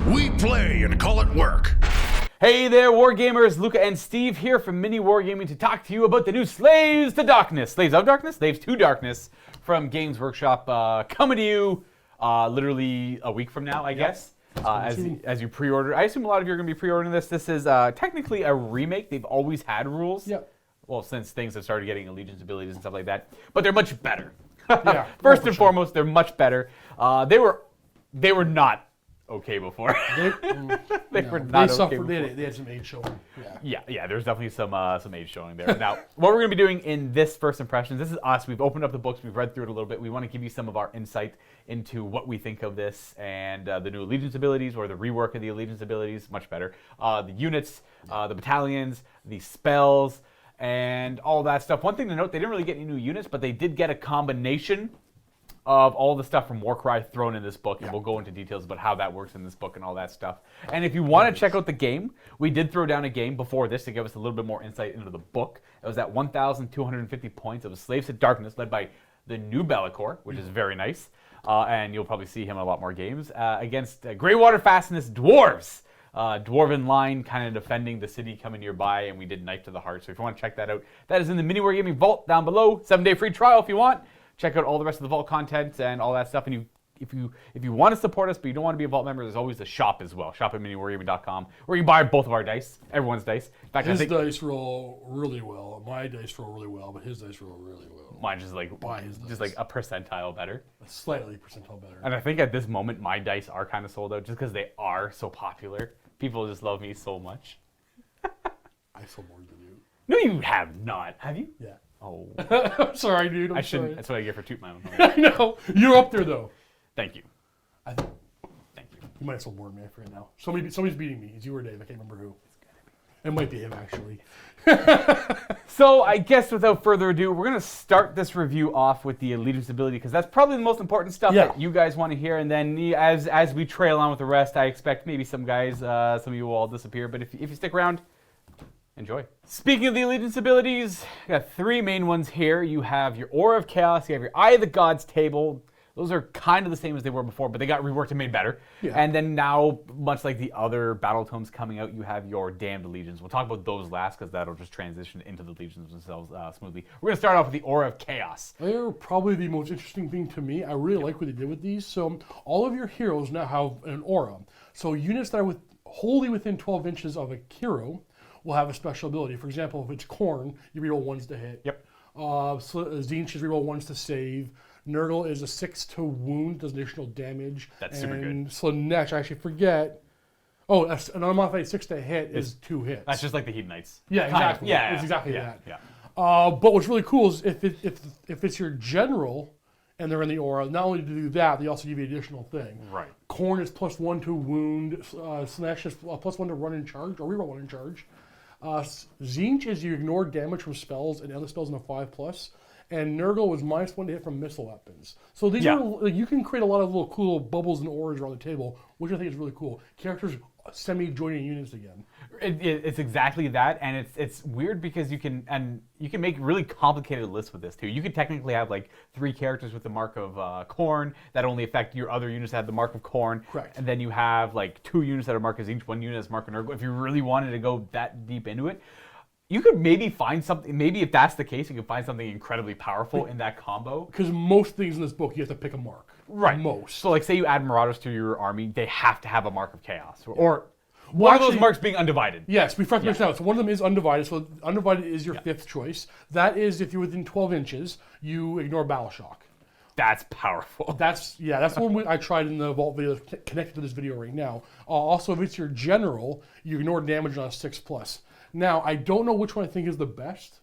We play and call it work. Hey there, Wargamers! Luka and Steve here from MiniWarGaming to talk to you about the new Slaves to Darkness. Slaves of Darkness? Slaves to Darkness from Games Workshop, coming to you literally a week from now, I guess. As you pre-order. I assume a lot of you are going to be pre-ordering this. This is technically a remake. They've always had rules. Yep. Well, since things have started getting Allegiance abilities and stuff like that. But they're much better. Yeah, First and foremost, they're much better. They were not okay before. They were not okay before. They had some age showing. Yeah, there's definitely some age showing there. Now, what we're going to be doing in this first impressions, this is us. We've opened up the books. We've read through it a little bit. We want to give you some of our insight into what we think of this and the new Allegiance abilities or the rework of the Allegiance abilities. Much better. The units, the battalions, the spells, and all that stuff. One thing to note, they didn't really get any new units, but they did get a combination of all the stuff from Warcry thrown in this book, and we'll go into details about how that works in this book and all that stuff. And if you want to check out the game, we did throw down a game before this to give us a little bit more insight into the book. It was at 1,250 points. It was Slaves to Darkness, led by the new Bellicor, which is very nice. And you'll probably see him in a lot more games, against Greywater Fastness Dwarves. Dwarven line kind of defending the city coming nearby, and we did Knife to the Heart. So if you want to check that out, that is in the MiniWarGaming Vault down below. 7-day free trial if you want. Check out all the rest of the Vault content and all that stuff. And if you want to support us, but you don't want to be a Vault member, there's always the shop as well. Shop at MiniWarGaming.com, where you can buy both of our dice, everyone's dice. In fact, his dice roll really well. My dice roll really well, but his dice roll really well. Mine's just like a percentile better. Slightly percentile better. And I think at this moment, my dice are kind of sold out just because they are so popular. People just love me so much. I sold more than you. No, you have not. Have you? Yeah. Oh. I'm sorry, dude. I shouldn't. That's what I get for toot my own horn. I know. You're up there, though. Thank you. Thank you. You might have sold more than me. I forget now. Somebody's beating me. It's you or Dave. I can't remember who. It might be him, actually. So I guess without further ado, we're going to start this review off with the Elitist Ability, because that's probably the most important stuff that you guys want to hear. And then as we trail on with the rest, I expect maybe some guys, some of you will all disappear. But if you stick around, enjoy. Speaking of the Allegiance abilities, you got three main ones here. You have your Aura of Chaos, you have your Eye of the Gods table. Those are kind of the same as they were before, but they got reworked and made better. Yeah. And then now, much like the other Battletomes coming out, you have your Damned Legions. We'll talk about those last, because that'll just transition into the Legions themselves smoothly. We're going to start off with the Aura of Chaos. They're probably the most interesting thing to me. I really like what they did with these. So all of your heroes now have an Aura. So units that are wholly within 12 inches of a hero will have a special ability. For example, if it's Khorne, you reroll 1s to hit. Yep. Tzeentch is reroll 1s to save. Nurgle is a 6 to wound, does additional damage. That's super good. And Slaanesh, I actually forget. Oh, that's an unmodified 6 to hit is 2 hits. That's just like the Hedonites. Knights. Yeah, exactly. Yeah, it's exactly that. Yeah. But what's really cool is if it's your general and they're in the aura, not only do they do that, they also give you an additional thing. Right. Khorne is +1 to wound. Slaanesh is +1 to run in charge, or reroll 1 in charge. Tzeentch is you ignore damage from spells and other spells in a 5+. And Nurgle was -1 to hit from missile weapons. So these are, you can create a lot of little cool bubbles and auras around the table, which I think is really cool. Characters semi-joining units again. It's exactly that, and it's weird because you can make really complicated lists with this too. You could technically have like 3 characters with the mark of Khorne that only affect your other units that have the mark of Khorne. Correct. And then you have like 2 units that are marked as each, 1 unit as mark of Nurgle. If you really wanted to go that deep into it, you could maybe find something, maybe if that's the case, you could find something incredibly powerful in that combo. Because most things in this book, you have to pick a mark. Right. Most. So like say you add Marauders to your army, they have to have a mark of Chaos. Or one of those marks being undivided. Yes, we forgot to mention that. So one of them is undivided. So undivided is your 5th choice. That is if you're within 12 inches, you ignore Battle Shock. That's powerful. That's the one I tried in the Vault video connected to this video right now. Also, if it's your general, you ignore damage on a 6+. Now, I don't know which one I think is the best,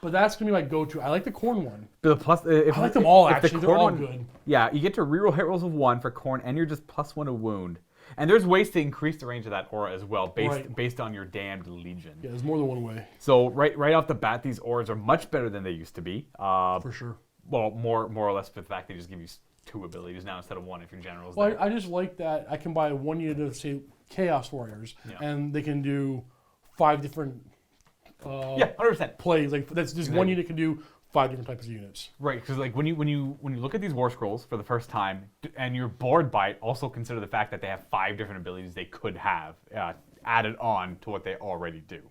but that's going to be my go-to. I like the Khorne one. I like them all, actually. They're all good. Yeah, you get to reroll hit rolls of 1 for Khorne, and you're just +1 to wound. And there's ways to increase the range of that aura as well, based on your Damned Legion. Yeah, there's more than one way. So right off the bat, these auras are much better than they used to be. For sure. Well, more or less for the fact they just give you 2 abilities now instead of 1 if your general's there. Well, I just like that I can buy 1 unit of, say, Chaos Warriors, and they can do 5 different 100% plays. Like that's just 1 unit can do 5 different types of units. Right, because like when you look at these war scrolls for the first time, and you're bored by it, also consider the fact that they have 5 different abilities they could have added on to what they already do.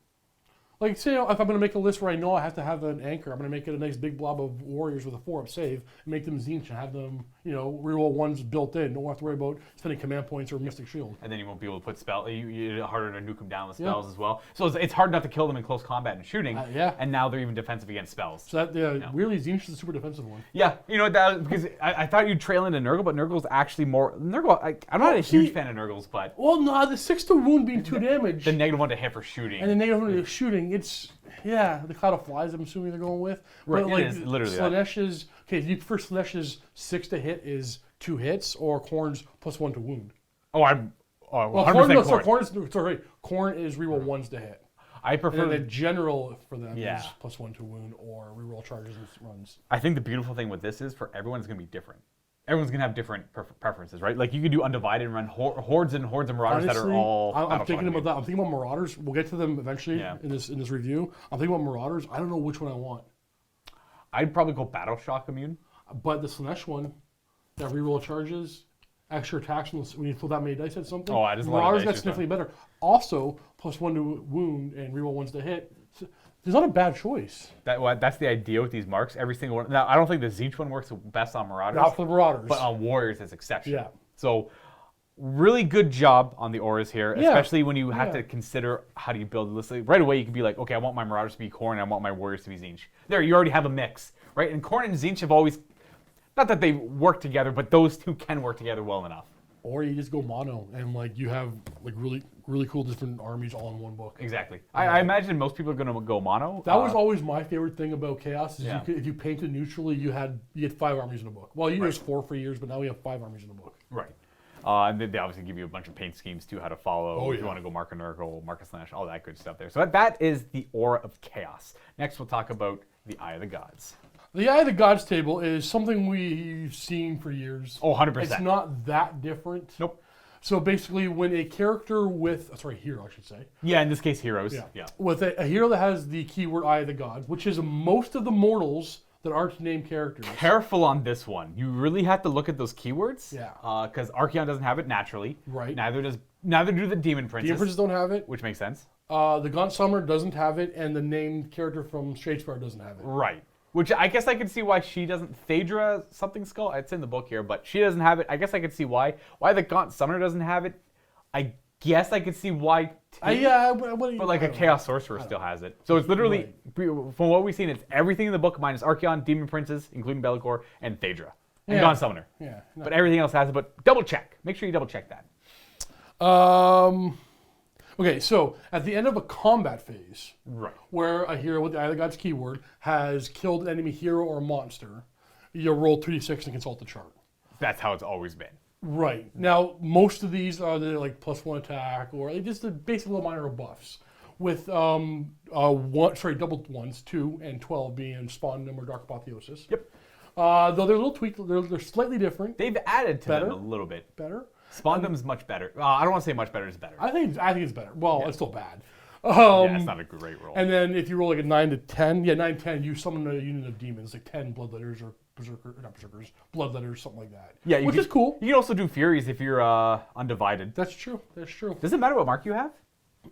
Like, say, if I'm going to make a list where I know I have to have an anchor, I'm going to make it a nice big blob of warriors with a 4-up save, and make them Tzeentch and have them, reroll ones built in. Don't have to worry about spending command points or Mystic Shield. And then you won't be able to put spell. You're harder to nuke them down with spells as well. So it's hard not to kill them in close combat and shooting. Yeah. And now they're even defensive against spells. So that weirdly, Tzeentch is a super defensive one. Yeah, because I thought you'd trail into Nurgle, but Nurgle's actually more Nurgle. I'm not a huge fan of Nurgles, but the 6 to wound being 2 damage, the -1 to hit for shooting, and the -1 to shooting, it's. Yeah, the Cloud of Flies, I'm assuming they're going with. Right, But, like, it is literally Slaanesh okay, if you prefer Slaanesh 6 to hit is 2 hits, or Khorne's +1 to wound. Oh, I'm 100% Khorne is reroll 1s to hit. I prefer And then the general for them Yeah. is +1 to wound, or reroll charges and runs. I think the beautiful thing with this is for everyone's going to be different. Everyone's going to have different preferences, right? Like you could do Undivided and run hordes and Marauders that are all... I'm thinking about that. I'm thinking about Marauders. We'll get to them eventually in this review. I'm thinking about Marauders. I don't know which one I want. I'd probably go Battle Shock Immune. But the Slaanesh one, that reroll charges, extra attacks when you throw that many dice at something. Oh, I just Marauders, that's definitely better. Also, +1 to wound and reroll 1s to hit. So, it's not a bad choice. That's the idea with these marks. Every single one. Now, I don't think the Tzeentch one works best on Marauders. Not for the Marauders. But on Warriors, it's exceptional. Yeah. So, really good job on the auras here, especially when you have to consider how do you build this. Like, right away, you can be like, okay, I want my Marauders to be Khorne, I want my Warriors to be Tzeentch. There, you already have a mix, right? And Khorne and Tzeentch have always, not that they work together, but those two can work together well enough. Or you just go mono and you have really cool different armies all in one book. Exactly. I imagine most people are going to go mono. That was always my favorite thing about Chaos. Is Yeah. if you painted neutrally, you get 5 armies in a book. Well, there's 4 for years, but now we have 5 armies in a book. Right. And then they obviously give you a bunch of paint schemes too, how to follow. If you want to go Mark and Nurgle, Mark and Slaanesh, all that good stuff there. So that is the Aura of Chaos. Next, we'll talk about the Eye of the Gods. The Eye of the Gods table is something we've seen for years. Oh, 100%. It's not that different. Nope. So basically, when a character hero, I should say. Yeah, in this case, heroes. Yeah. With a hero that has the keyword Eye of the Gods, which is most of the mortals that aren't named characters. Careful on this one. You really have to look at those keywords. Yeah. Because Archaon doesn't have it naturally. Right. Neither do the Demon Princes. Demon Princes don't have it. Which makes sense. The Gaunt Summoner doesn't have it, and the named character from Shadespire doesn't have it. Right. Which I guess I could see why she doesn't. Phaedra something skull. It's in the book here, but she doesn't have it. I guess I could see why. Why the Gaunt Summoner doesn't have it. I guess I could see why. But like a Chaos Sorcerer still has it. So it's literally, from what we've seen, it's everything in the book minus Archaon, Demon Princes, including Bellicor, and Phaedra. And Gaunt Summoner. Yeah. No. But everything else has it. But double check. Make sure you double check that. Okay, so at the end of a combat phase, Right. where a hero with the Eye of the Gods keyword has killed an enemy hero or monster, you'll roll 2d6 and consult the chart. That's how it's always been. Right. Now, most of these are the +1 attack, or just the basic little minor buffs. With double 1s, 2 and 12 being Spawn or Dark Apotheosis. Yep. Though they're a little tweaked, they're slightly different. They've added to them Better? a little bit. Better. Spawndum's much better. I don't want to say much better is better. I think it's better. Well, it's still bad. Yeah, it's not a great roll. And then if you roll like a 9 to 10, 9-10, you summon a unit of demons, like 10 Bloodletters or Bloodletters, something like that. Yeah, which is cool. You can also do Furies if you're Undivided. That's true. Does it matter what mark you have?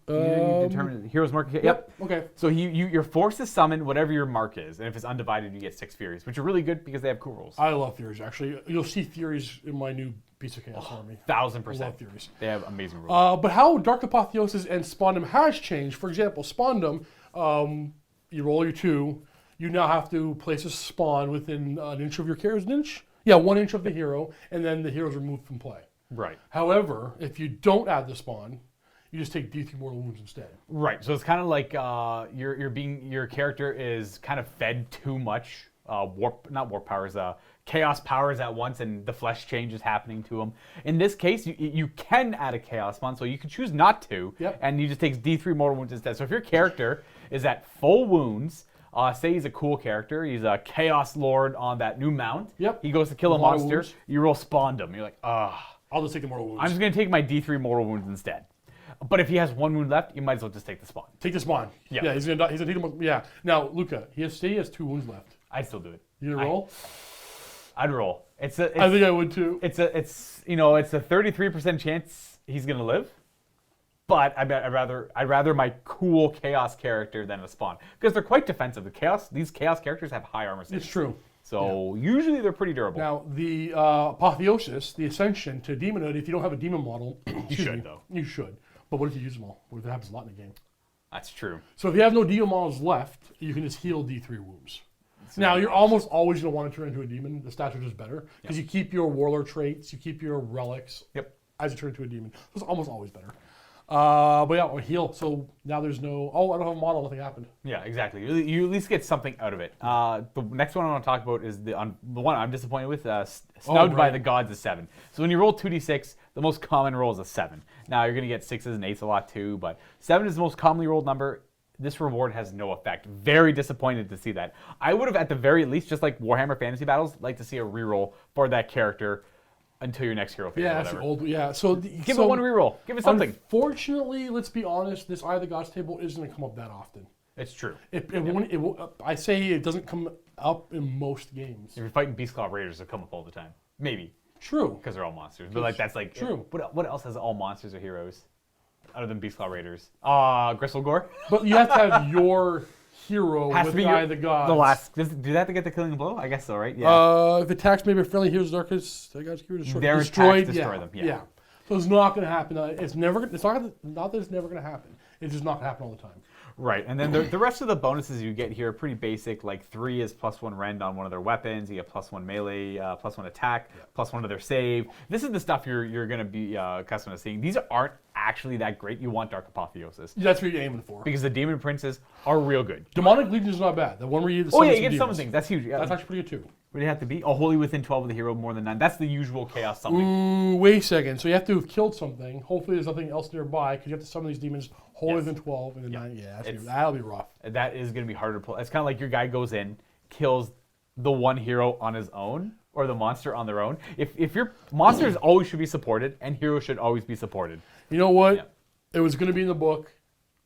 You determine the hero's mark. Yep. Okay. So you're forced to summon whatever your mark is, and if it's Undivided, you get 6 Furies, which are really good because they have cool rolls. I love Furies, actually. You'll see Furies in my new piece of Chaos Army. 1000%. I love Furies. They have amazing rolls. But how Dark Apotheosis and Spawndom has changed, for example, Spawndom, you roll your 2, you now have to place a spawn within an inch of your character's inch? Yeah, 1 inch of the hero, and then the hero's removed from play. Right. However, if you don't add the spawn, you just take D3 mortal wounds instead. Right. So it's kind of like your character is kind of fed too much warp powers, chaos powers at once, and the flesh change is happening to him. In this case, you can add a chaos spawn, so you can choose not to, and you just take D3 mortal wounds instead. So if your character is at full wounds, say he's a cool character, he's a chaos lord on that new mount. Yep. He goes to kill a monster. You roll Spawndom. You're like, I'll just take the mortal wounds. I'm just gonna take my D3 mortal wounds instead. But if he has 1 wound left, you might as well just take the spawn. Take the spawn. Yeah. Yeah, he's gonna die. He's gonna take him. Yeah. Now, Luka, he has 2 wounds left. I'd still do it. You gonna roll? I'd roll. I think I would too. It's a 33% chance he's gonna live. But I'd rather my cool chaos character than a spawn because they're quite defensive. These chaos characters have high armor saves. It's true. So usually they're pretty durable. Now the apotheosis, the ascension to demonhood. If you don't have a demon model, you should though. You should. But what if you use them all? What if that happens a lot in the game? That's true. So if you have no demon models left, you can just heal D3 wounds. Now you're almost always going to want to turn into a demon. The stats are just better because you keep your warlord traits, you keep your relics. Yep. As you turn into a demon, so it's almost always better. But yeah, or heal. So now there's no. Oh, I don't have a model. Nothing happened. Yeah, exactly. You at least get something out of it. The next one I want to talk about is the one I'm disappointed with. Snubbed by the gods is 7. So when you roll 2d6, the most common roll is a 7. Now you're gonna get 6s and 8s a lot too, but 7 is the most commonly rolled number. This reward has no effect. Very disappointed to see that. I would have, at the very least, just like Warhammer Fantasy Battles, like to see a reroll for that character until your next hero phase. Yeah, or that's whatever. old. Yeah, so Give it one reroll. Give it something. Unfortunately, let's be honest. This Eye of the Gods table isn't going to come up that often. It's true. It won't. I say it doesn't come up in most games. If you're fighting Beastclaw Raiders, they'll come up all the time. Maybe. True. Because they're all monsters. But like that's like true. What else has all monsters or heroes other than Beastclaw Raiders? Gristlegore. But you have to have your hero Has with to be the Eye of the Gods. the last. Do they have to get the killing blow? I guess so, right? Yeah. If attacks maybe friendly heroes, Darkness, the guys can destroy. Their Destroyed, attacks destroy them. Yeah. So it's not going to happen. It's never. It's not that it's never going to happen. It's just not going to happen all the time. Right, and then the rest of the bonuses you get here are pretty basic. Like 3 is +1 rend on one of their weapons. You get +1 melee, +1 attack, +1 to their save. This is the stuff you're going to be accustomed to seeing. These aren't actually that great. You want Dark Apotheosis. That's what you're aiming for. Because the Demon Princes are real good. Demonic Legion is not bad. The one where you you get some things. That's huge. Yeah. That's actually pretty good too. What do you have to be? Oh, wholly within 12 of the hero, more than 9. That's the usual chaos something. Wait a second. So you have to have killed something. Hopefully there's nothing else nearby because you have to summon these demons wholly within 12 and then 9. Yeah, that'll be rough. That is going to be harder to pull. It's kind of like your guy goes in, kills the one hero on his own, or the monster on their own. If your monsters always should be supported, and heroes should always be supported. You know what? Yeah. It was going to be in the book.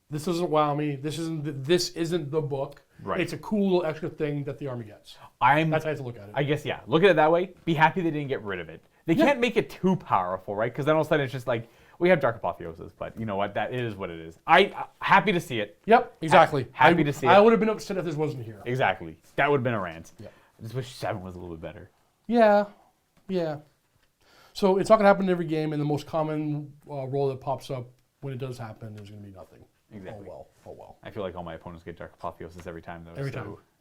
This doesn't wow me. This isn't the book. Right. It's a cool little extra thing that the army gets. That's how you have to look at it. I guess, yeah. Look at it that way. Be happy they didn't get rid of it. They can't make it too powerful, right? Because then all of a sudden it's just like, we have Dark Apotheosis, but you know what? That is what it is. Happy to see it. Yep, exactly. Happy to see it. I would have been upset if this wasn't here. Exactly. That would have been a rant. Yep. I just wish 7 was a little bit better. Yeah. So it's not going to happen in every game, and the most common roll that pops up when it does happen, there's going to be nothing. Exactly. Oh well. I feel like all my opponents get Dark Apotheosis every time, though.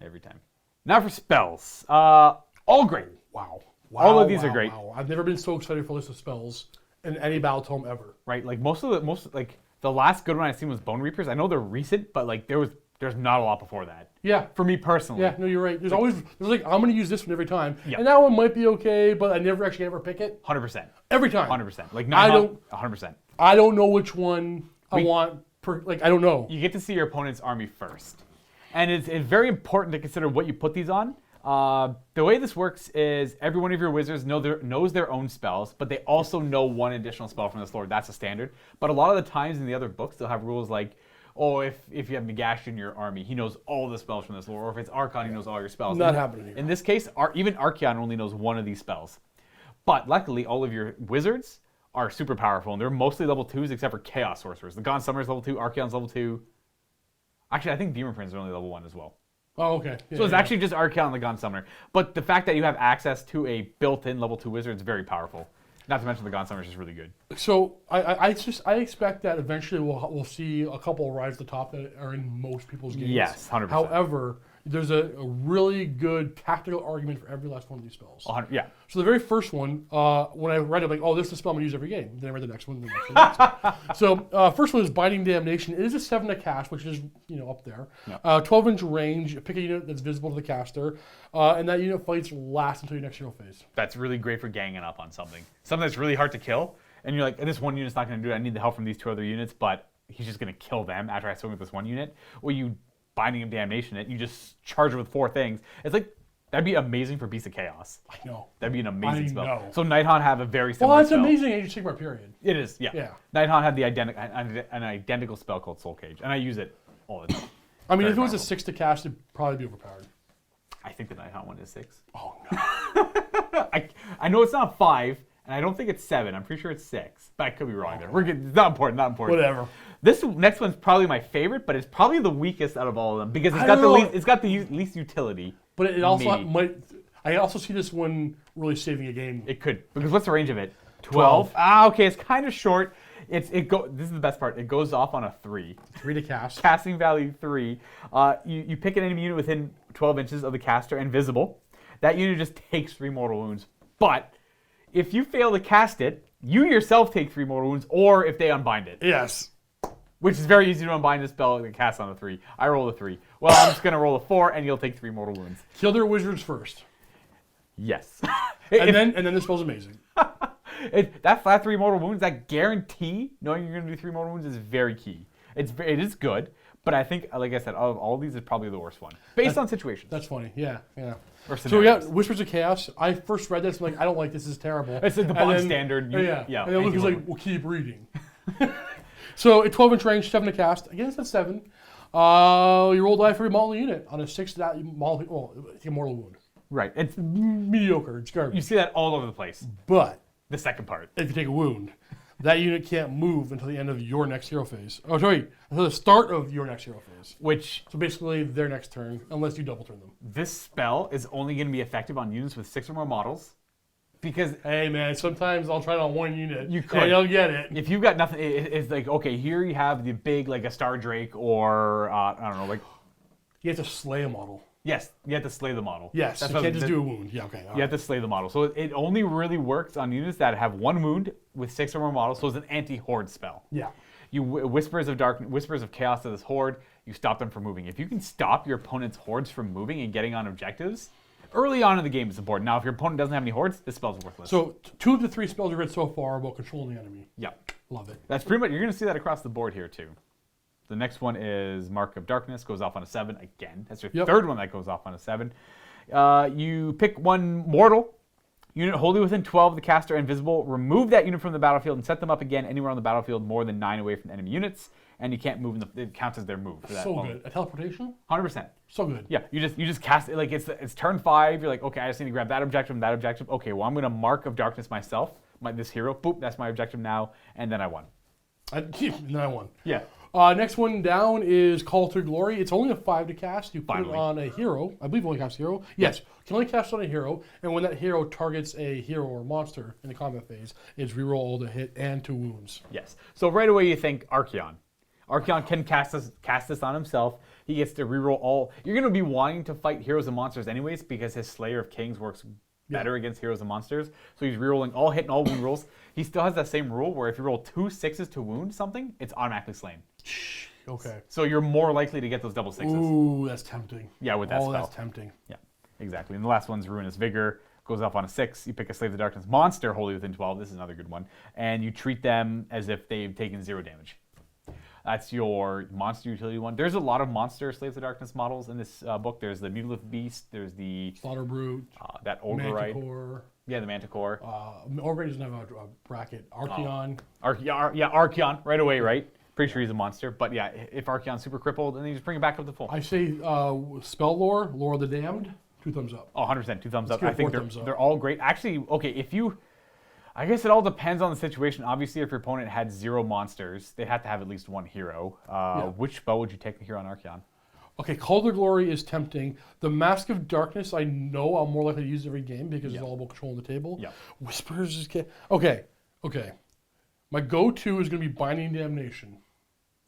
Every time. Now for spells. All great. Wow. All of these are great. Wow. I've never been so excited for a list of spells in any Battletome ever. Right. Like the last good one I've seen was Bone Reapers. I know they're recent, but like there's not a lot before that. Yeah. For me personally. Yeah. No, you're right. There's like I'm going to use this one every time, and that one might be okay, but I never actually ever pick it. 100%. Every time. 100%. Like I don't. 100%. I don't know which one I want. I don't know. You get to see your opponent's army first. And it's very important to consider what you put these on. The way this works is every one of your wizards knows their own spells, but they also know one additional spell from this lord. That's a standard. But a lot of the times in the other books, they'll have rules like, oh, if you have Nagash in your army, he knows all the spells from this lord. Or if it's Archon, he knows all your spells. Not happening here. In this case, even Archeon only knows one of these spells. But luckily, all of your wizards are super powerful, and they're mostly level 2s except for Chaos Sorcerers. The Gaunt Summoner's level 2, Archeon's level 2. Actually, I think Demon Prince are only level 1 as well. Oh, okay. Yeah, so it's actually just Archeon and the Gaunt Summoner. But the fact that you have access to a built-in level 2 wizard is very powerful. Not to mention the Gaunt Summoner is just really good. So I expect that eventually we'll see a couple rise to the top that are in most people's games. Yes, 100%. However, there's a really good tactical argument for every last one of these spells. Yeah. So the very first one, when I read it, I'm like, oh, this is a spell I'm going to use every game. Then I read the next one, the next one. So first one is Binding Damnation. It is a 7 to cast, which is up there. Yeah. 12-inch range. Pick a unit that's visible to the caster. And that unit fights last until your next hero phase. That's really great for ganging up on something. Something that's really hard to kill. And you're like, this one unit's not going to do it. I need the help from these 2 other units, but he's just going to kill them after I swing with this one unit. Or you Binding of Damnation it, you just charge it with 4 things. It's like, that'd be amazing for Beasts of Chaos. I know. That'd be an amazing spell. Know. So Nighthaunt have a very similar Well, that's spell. amazing Age of Sigmar, period. It is, yeah. Nighthaunt had an identical spell called Soul Cage, and I use it all the time. I mean, if it was a 6 to cast, it'd probably be overpowered. I think the Nighthaunt one is 6. Oh no. I know it's not 5, and I don't think it's 7. I'm pretty sure it's 6, but I could be wrong there. We're good. It's not important. Not important. Whatever. This next one's probably my favorite, but it's probably the weakest out of all of them because it's got the least utility. But it also maybe. might. I also see this one really saving a game. It could, because what's the range of it? 12. Ah, okay, it's kind of short. This is the best part. It goes off on a 3. 3 to cast. Casting value 3. You pick an enemy unit within 12 inches of the caster and visible. That unit just takes 3 mortal wounds. But if you fail to cast it, you yourself take 3 mortal wounds, or if they unbind it. Yes. Which is very easy to unbind a spell and cast on a 3. I roll a 3. Well, I'm just going to roll a 4, and you'll take 3 mortal wounds. Kill their wizards first. Yes. And then the spell's amazing. That flat 3 mortal wounds, that guarantee, knowing you're going to do 3 mortal wounds, is very key. It is good, but I think, like I said, of all these, is probably the worst one. Based on situations. That's funny. Yeah. Or So we got scenarios. Whispers of Chaos. I first read this, I'm like, I don't like this. Is terrible. It's like the And bond then- standard. Yeah. And then Luka's like, we'll keep reading. So at 12-inch range, 7 to cast. Again, it's at 7. You roll die for your model unit. On a 6, that model, take a mortal wound. Right. It's, Mediocre. It's garbage. you see that all over the place. But The second part. if you take a wound, that unit can't move until the end of your next hero phase. Oh, sorry, until the start of your next hero phase. Which, So basically, their next turn, unless you double turn them. this spell is only going to be effective on units with 6 or more models. Because Hey man, sometimes I'll try it on one unit. You could. And I'll get it. if you've got nothing, it's like, okay, here you have the big, like a Star Drake or, I don't know, like, You have to slay a model. yes, you have to slay the model. Yes, That's you what- can't just that- do a wound. Yeah, okay. You have to slay the model. So it only really works on units that have 1 wound with 6 or more models, so it's an anti-horde spell. Yeah. You Whispers of Chaos to this horde, you stop them from moving. If you can stop your opponent's hordes from moving and getting on objectives, early on in the game it's important. Now, if your opponent doesn't have any hordes, this spell's worthless. So 2 of the 3 spells we've read so far are about controlling the enemy. yeah. Love it. That's pretty much, you're going to see that across the board here too. The next one is Mark of Darkness, goes off on a 7 again. That's your third one that goes off on a 7. You pick 1 mortal unit wholly within 12 of the caster and visible. Remove that unit from the battlefield and set them up again anywhere on the battlefield more than 9 away from enemy units. And you can't move, it counts as their move. For that So moment. good. A teleportation? 100%. So good. Yeah, you just cast it, like it's turn 5. You're like, okay, I just need to grab that objective and that objective. Okay, well, I'm going to Mark of Darkness myself, this hero. Boop, that's my objective now. And then I won. And then I won. Yeah. Next one down is Call to Glory. It's only a 5 to cast. You put Finally. it on a hero. I believe it only casts a hero. Yes, can only cast on a hero. And when that hero targets a hero or monster in the combat phase, it's reroll all to hit and 2 wounds. Yes. So right away you think Archeon. Archeon can cast this on himself. He gets to reroll all. You're going to be wanting to fight heroes and monsters anyways because his Slayer of Kings works better against heroes and monsters. So he's rerolling all hit and all wound rolls. He still has that same rule where if you roll 2 6s to wound something, it's automatically slain. Okay. So you're more likely to get those double 6s. Ooh, that's tempting. Yeah, with that Oh, spell. that's tempting. Yeah, exactly. And the last one's Ruinous Vigor. Goes off on a 6. You pick a Slave of the Darkness monster wholly within 12. This is another good one. And you treat them as if they've taken 0 damage. That's your monster utility one. There's a lot of monster Slaves of Darkness models in this book. There's the Mutilith Beast. There's the Slaughter Brute. that Ogreite. Manticore. Yeah, the Manticore. Ogreite doesn't have a bracket. Archeon. Archeon right away, right? Pretty sure he's a monster. But yeah, if Archeon's super crippled, then you just bring it back up to full. I say spell lore, Lore of the Damned, 2 thumbs up. Oh, 100%, 2 thumbs up. give it I think 4 thumbs up. they're all great. Actually, okay, I guess it all depends on the situation. Obviously, if your opponent had 0 monsters, they have to have at least 1 hero. Which spell would you take here on Archeon? Okay, Call to Glory is tempting. The Mask of Darkness, I know I'm more likely to use every game because it's all about controlling the table. Yeah. Whispers is... Okay. My go-to is going to be Binding Damnation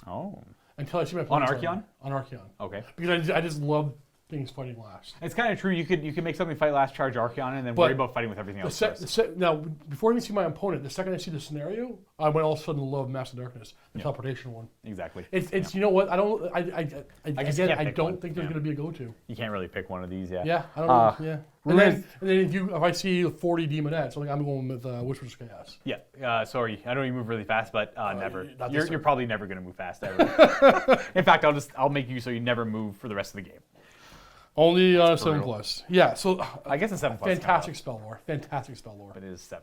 Oh. until I see my On opponent's Archeon? On Archeon. Okay. Because I just love things fighting last. It's kind of true. You could make something fight last charge Archeon and then worry about fighting with everything else first. Now, before I even see my opponent, the second I see the scenario, I might all of a sudden love Mask of Darkness, the teleportation one. Exactly. It's you know what, I don't guess you can't pick don't one. think there's Yeah. going to be a go-to. You can't really pick one of these, yeah. Yeah, I don't know. Yeah. And Ruinous- then if I see 40 demonettes, I'm going with Whispers of Chaos. Yeah. Sorry, I know you move really fast, but never. not this You're probably never going to move fast ever. In fact, I'll make you so you never move for the rest of the game. Only 7 brutal. plus. Yeah, so I guess a 7+. fantastic spell lore. Fantastic spell lore. But it is 7+.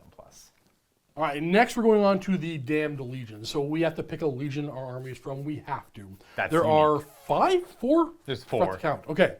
All right, next we're going on to the Damned Legion. So we have to pick a legion our armies from. We have to. That's there unique. are 5? 4? There's Forgot 4. to count. Okay.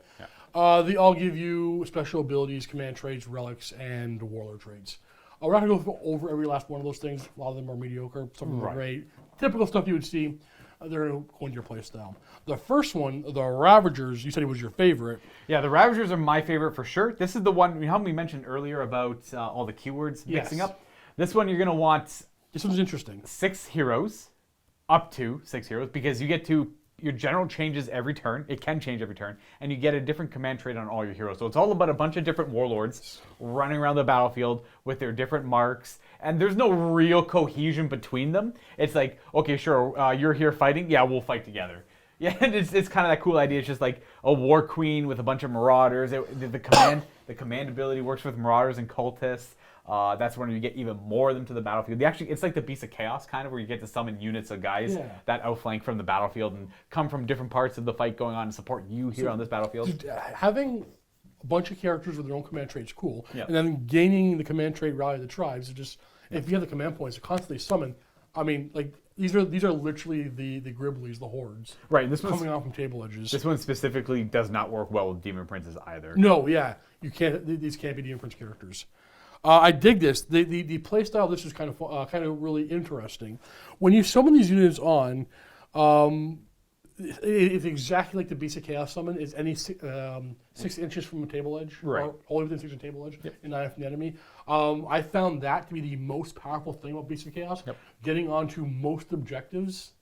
They all give you special abilities, command traits, relics, and warlord traits. We're not going to go over every last one of those things. A lot of them are mediocre, some of them are great. Typical stuff you would see. They're going to go into your playstyle. The first one, the Ravagers, you said it was your favorite. Yeah, the Ravagers are my favorite for sure. This is the one, how we mentioned earlier about all the keywords mixing up. This one you're going to want... This one's interesting. 6 heroes, up to 6 heroes, because you get to... Your general changes every turn. It can change every turn. And you get a different command trait on all your heroes. So it's all about a bunch of different warlords running around the battlefield with their different marks. And there's no real cohesion between them. It's like, okay, sure, you're here fighting. Yeah, we'll fight together. Yeah, and it's kind of that cool idea. It's just like a war queen with a bunch of marauders. The command ability works with marauders and cultists. That's when you get even more of them to the battlefield. It's like the Beasts of Chaos kind of, where you get to summon units of guys that outflank from the battlefield and come from different parts of the fight going on and support you here on this battlefield. Having a bunch of characters with their own command traits is cool, and then gaining the command trait Rally of the Tribes is just, if you have the command points to constantly summon, I mean, like, these are literally the Gribblies, the hordes. Right, this coming off from table edges. This one specifically does not work well with Demon Princes either. No, yeah, you can't. These can't be Demon Prince characters. I dig this. The playstyle of this is kind of really interesting. When you summon these units on, it's exactly like the Beast of Chaos summon. Is any 6 inches from a table edge, or only within 6 inches of table edge, and 9 from the enemy. I found that to be the most powerful thing about Beast of Chaos. Getting onto most objectives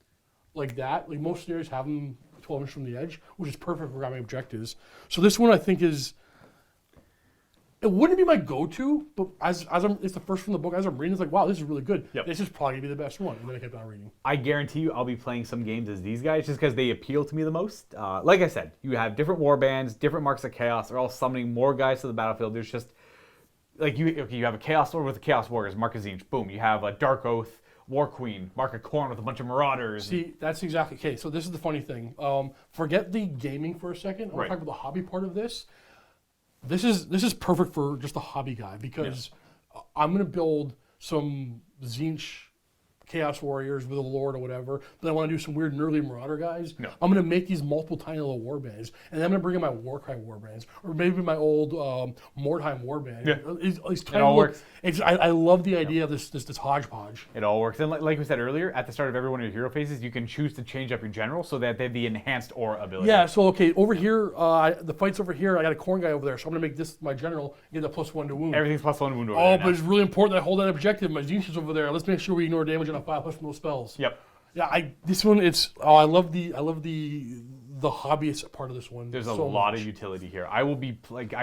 like that, like most scenarios have them 12 inches from the edge, which is perfect for grabbing objectives. So this one I think is. It wouldn't be my go-to, but it's the first from the book. As I'm reading, it's like, wow, this is really good. This is probably going to be the best one. And then I kept on reading. I guarantee you I'll be playing some games as these guys just because they appeal to me the most. Like I said, you have different war bands, different marks of chaos. They're all summoning more guys to the battlefield. There's just, like, you have a Chaos Lord with the Chaos Warriors, Mark of Tzeentch, boom. You have a Dark Oath War Queen, Mark of Khorne with a bunch of Marauders. See, that's exactly, okay, so this is the funny thing. Forget the gaming for a second. I want to talk about the hobby part of this. This is perfect for just a hobby guy, because I'm going to build some Tzeentch Chaos Warriors with a Lord or whatever, but I want to do some weird nerdy Marauder guys. I'm going to make these multiple tiny little war bands, and then I'm going to bring in my Warcry war bands, or maybe my old Mordheim war band. It all works. I love the idea of this hodgepodge. It all works. And like we said earlier, at the start of every one of your hero phases, you can choose to change up your general so that they have the enhanced aura ability. Yeah, so okay, over here, the fight's over here, I got a Khorne guy over there, so I'm going to make this my general, get a +1 to wound. Everything's +1 wound over there. But it's really important that I hold that objective. My Tzeentch is over there. Let's make sure we ignore damage on a 5+ from those spells. Yeah, this one, I love the hobbyist part of this one. There's a lot of utility here. I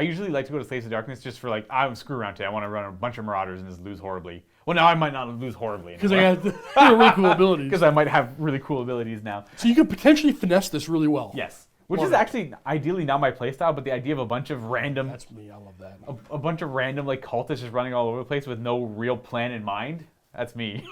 usually like to go to Slaves of Darkness just for I'm screw around today. I want to run a bunch of Marauders and just lose horribly. Well, now I might not lose horribly. Because I have really cool abilities. Because I might have really cool abilities now. So you could potentially finesse this really well. Yes. Which is actually ideally not my playstyle, but the idea of a bunch of random... That's me, I love that. A bunch of random cultists just running all over the place with no real plan in mind, that's me.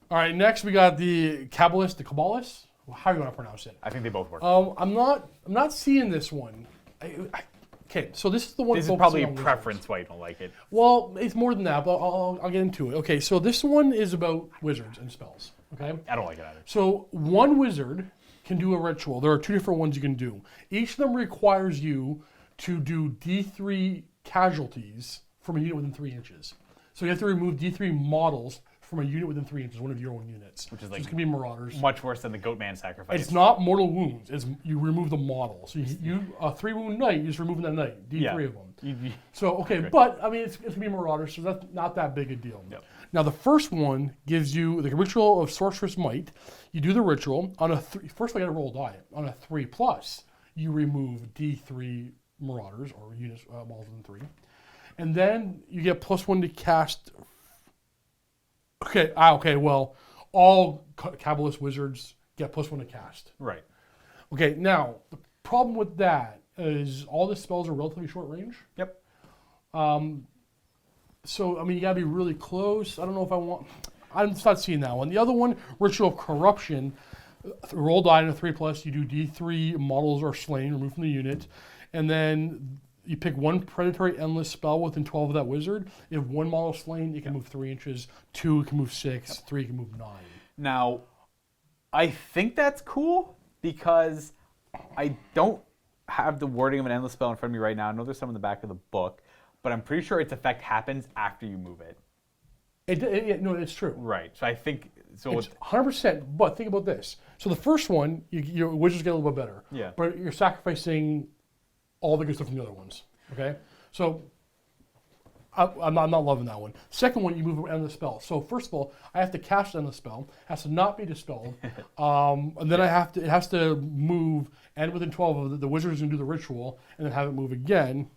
All right, next we got the Kabbalistic Caballes. How do you want to pronounce it? I think they both work. I'm not seeing this one. Okay, so this is the one. This is probably a preference why you don't like it. Well, it's more than that, but I'll get into it. Okay, so this one is about wizards and spells. Okay. I don't like it either. So one wizard can do a ritual. There are 2 different ones you can do. Each of them requires you to do D3 casualties from a unit within 3 inches. So you have to remove D3 models from a unit within 3 inches, one of your own units. Which is so it's going to be Marauders. Much worse than the Goatman sacrifice. It's not mortal wounds. It's you remove the model. So you 3 wound knight, you're just removing that knight. D3 of them. So, okay, but, I mean, it's going to be Marauders, so that's not that big a deal. Now, the first one gives you the ritual of Sorceress Might. You do the ritual. On a first, I got to roll a die. On a 3+, you remove D3 Marauders, or units, models within 3. And then you get +1 to cast. Okay, well, all Kabbalist wizards get +1 to cast. Right. Okay, now, the problem with that is all the spells are relatively short range. Yep. So, I mean, you gotta be really close. I don't know if I want. I'm just not seeing that one. The other one, Ritual of Corruption. Roll die on a 3+. You do D3 models are slain, removed from the unit, and then you pick one predatory endless spell within 12 of that wizard. If one model is slain, it can move 3 inches. 2 it can move 6. 3 can move 9. Now, I think that's cool because I don't have the wording of an endless spell in front of me right now. I know there's some in the back of the book, but I'm pretty sure its effect happens after you move it. No, it's true. Right. So I think so. It's 100%. But think about this. So the first one, your wizards get a little bit better. Yeah. But you're sacrificing all the good stuff from the other ones. Okay. So I'm not loving that one. Second one, you move around the spell. So first of all, I have to cast an endless spell. It has to not be dispelled. And then it has to move, and within 12 of the wizard is going to do the ritual, and then have it move again.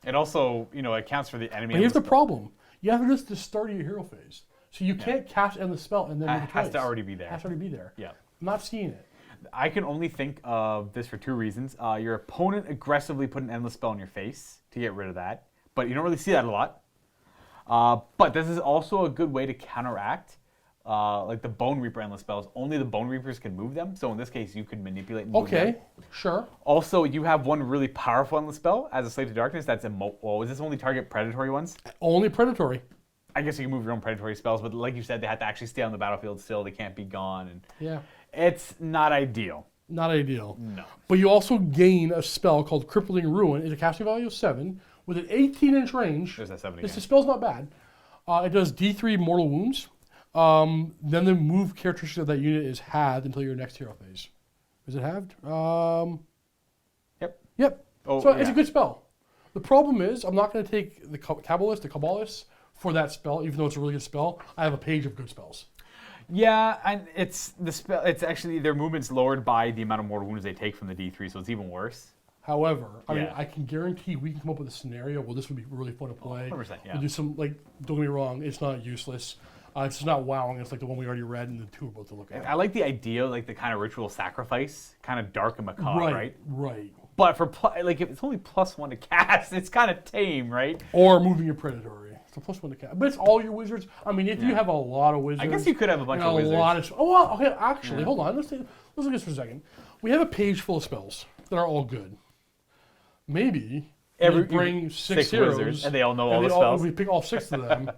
It also, it counts for the enemy. But here's the problem. You have this to start your hero phase. So you can't cast endless spell and then move it twice. Has to already be there. Has to already be there. Yeah. I'm not seeing it. I can only think of this for two reasons. Your opponent aggressively put an endless spell in your face to get rid of that, but you don't really see that a lot. But this is also a good way to counteract like the Bone Reaper endless spells. Only the Bone Reapers can move them, so in this case you could manipulate and move them. Sure. Also, you have one really powerful endless spell as a Slave to Darkness. That's is this only target predatory ones? Only predatory. I guess you can move your own predatory spells, but like you said, they have to actually stay on the battlefield still. They can't be gone. And yeah. It's not ideal. Not ideal. No. But you also gain a spell called Crippling Ruin. It's a casting value of 7 with an 18-inch range. There's that 7 again. The spell's not bad. It does D3 mortal wounds. Then the move characteristic of that unit is halved until your next hero phase. Is it halved? Yep. Oh, so it's a good spell. The problem is I'm not going to take the Caballists for that spell, even though it's a really good spell. I have a page of good spells. Yeah, and it's the spell. It's actually their movement's lowered by the amount of mortal wounds they take from the D3, so it's even worse. However, I mean, I can guarantee we can come up with a scenario where this would be really fun to play. 100%, yeah. We'll do some, don't get me wrong, it's not useless. It's just not wowing. It's like the one we already read and the two we're both to look at. I like the idea, like the kind of ritual sacrifice, kind of dark and macabre, right? Right. But for if it's only +1 to cast, it's kind of tame, right? Or moving your predatory. It's a +1 to cast. But it's all your wizards. I mean, if you have a lot of wizards. I guess you could have a bunch of wizards. Okay, actually, hold on. Let's look at this for a second. We have a page full of spells that are all good. Maybe we bring six heroes, wizards, and they all know all the spells. We pick all 6 of them.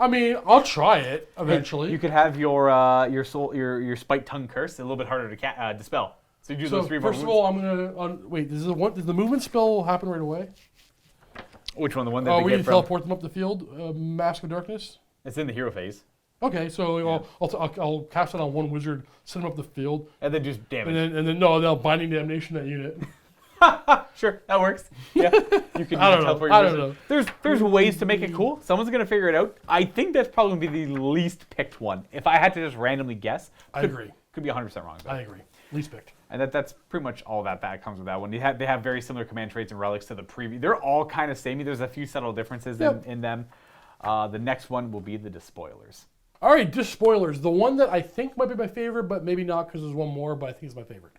I mean, I'll try it eventually. You could have your spite tongue curse a little bit harder to dispel. So you do those 3 more first of all, I'm gonna wait. Does the movement spell happen right away? Which one? The one that we need to teleport them up the field. Mask of Darkness. It's in the hero phase. Okay, so I'll cast it on one wizard, send them up the field, and then just damage. And then they'll binding damnation that unit. Sure, that works. Yeah, you can. I don't know. There's ways to make it cool. Someone's gonna figure it out. I think that's probably gonna be the least picked one. If I had to just randomly guess, I agree. Could be 100% wrong. I agree. Least picked. And that's pretty much all that comes with that one. They have very similar command traits and relics to the previous. They're all kind of samey. There's a few subtle differences in them. The next one will be the Despoilers. All right, Despoilers. The one that I think might be my favorite, but maybe not because there's one more, but I think it's my favorite.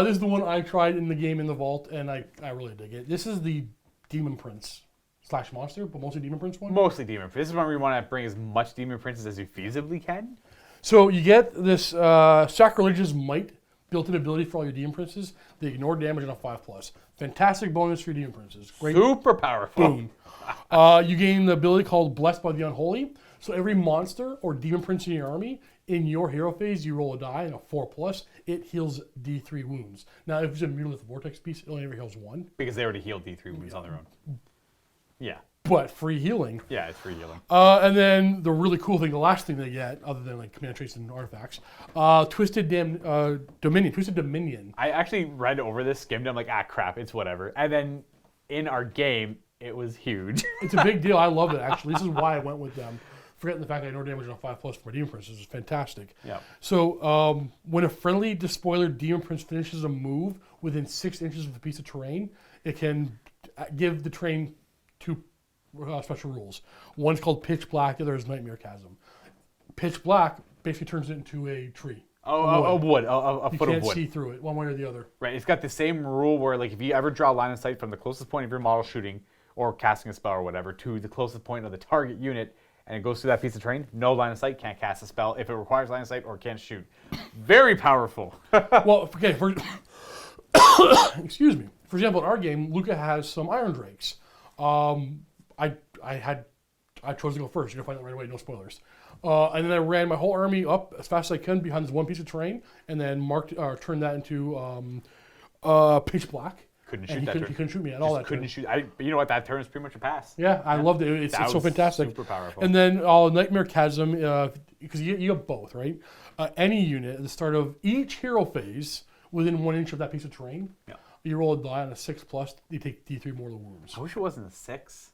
This is the one I tried in the game in the vault, and I really dig it. This is the Demon Prince / monster, but mostly Demon Prince one. Mostly Demon Prince. This is one where you want to bring as much Demon Princes as you feasibly can. So you get this Sacrilegious Might built-in ability for all your Demon Princes. They ignore damage on a 5+. Fantastic bonus for your Demon Princes. Great. Super powerful. Boom. You gain the ability called Blessed by the Unholy. So every monster or Demon Prince in your army, in your hero phase, you roll a die, and a 4+, it heals D3 wounds. Now, if it's a Mutilith Vortex piece, it only ever heals 1. Because they already healed D3 wounds on their own. Yeah. But free healing. Yeah, it's free healing. And then the really cool thing, the last thing they get, other than like command traits and artifacts, Twisted Dominion. I actually read over this, skimmed it, I'm like, crap, it's whatever. And then in our game, it was huge. It's a big deal. I love it, actually. This is why I went with them. Forgetting the fact that I ignore damage on a 5+ for my Demon Princes is fantastic. Yeah. So when a friendly Despoiler Demon Prince finishes a move within 6 inches of a piece of terrain, it can give the terrain 2 special rules. One's called Pitch Black, the other is Nightmare Chasm. Pitch Black basically turns it into a tree. A foot of wood. You can't see through it, one way or the other. Right, it's got the same rule where like if you ever draw a line of sight from the closest point of your model shooting or casting a spell or whatever to the closest point of the target unit, and it goes through that piece of terrain, no line of sight, can't cast a spell if it requires line of sight or can't shoot. Very powerful. Well, okay, excuse me. For example, in our game, Luka has some Iron Drakes. I chose to go first. You're gonna find that right away. No spoilers. And then I ran my whole army up as fast as I could behind this one piece of terrain, and then turned that into Pitch black. Couldn't And shoot that turn. he couldn't shoot me at all. Just That couldn't turn. shoot. But you know what? That turn is pretty much a pass. Yeah, I loved it. It's so was fantastic. Super powerful. And then Nightmare Chasm, because you have both, right? Any unit at the start of each hero phase within 1 inch of that piece of terrain, you roll a die on a 6+, you take D3 mortal wounds. I wish it wasn't a 6.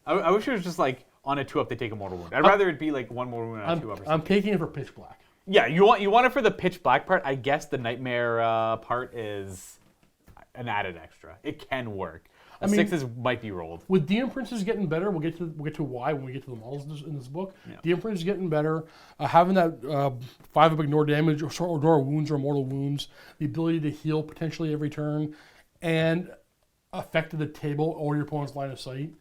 I wish it was just like on a 2-up they take a mortal wound. I'd rather it be like 1 mortal wound on a 2-up. I'm taking it for pitch black. Yeah, you want it for the pitch black part. I guess the nightmare part is an added extra. It can work. A 6 might be rolled. With Demon Princes getting better, we'll get to why when we get to the models in this book. Yeah. Demon Princes getting better, having that 5-up ignore damage or ignore wounds or mortal wounds, the ability to heal potentially every turn, and effect to the table or your opponent's line of sight.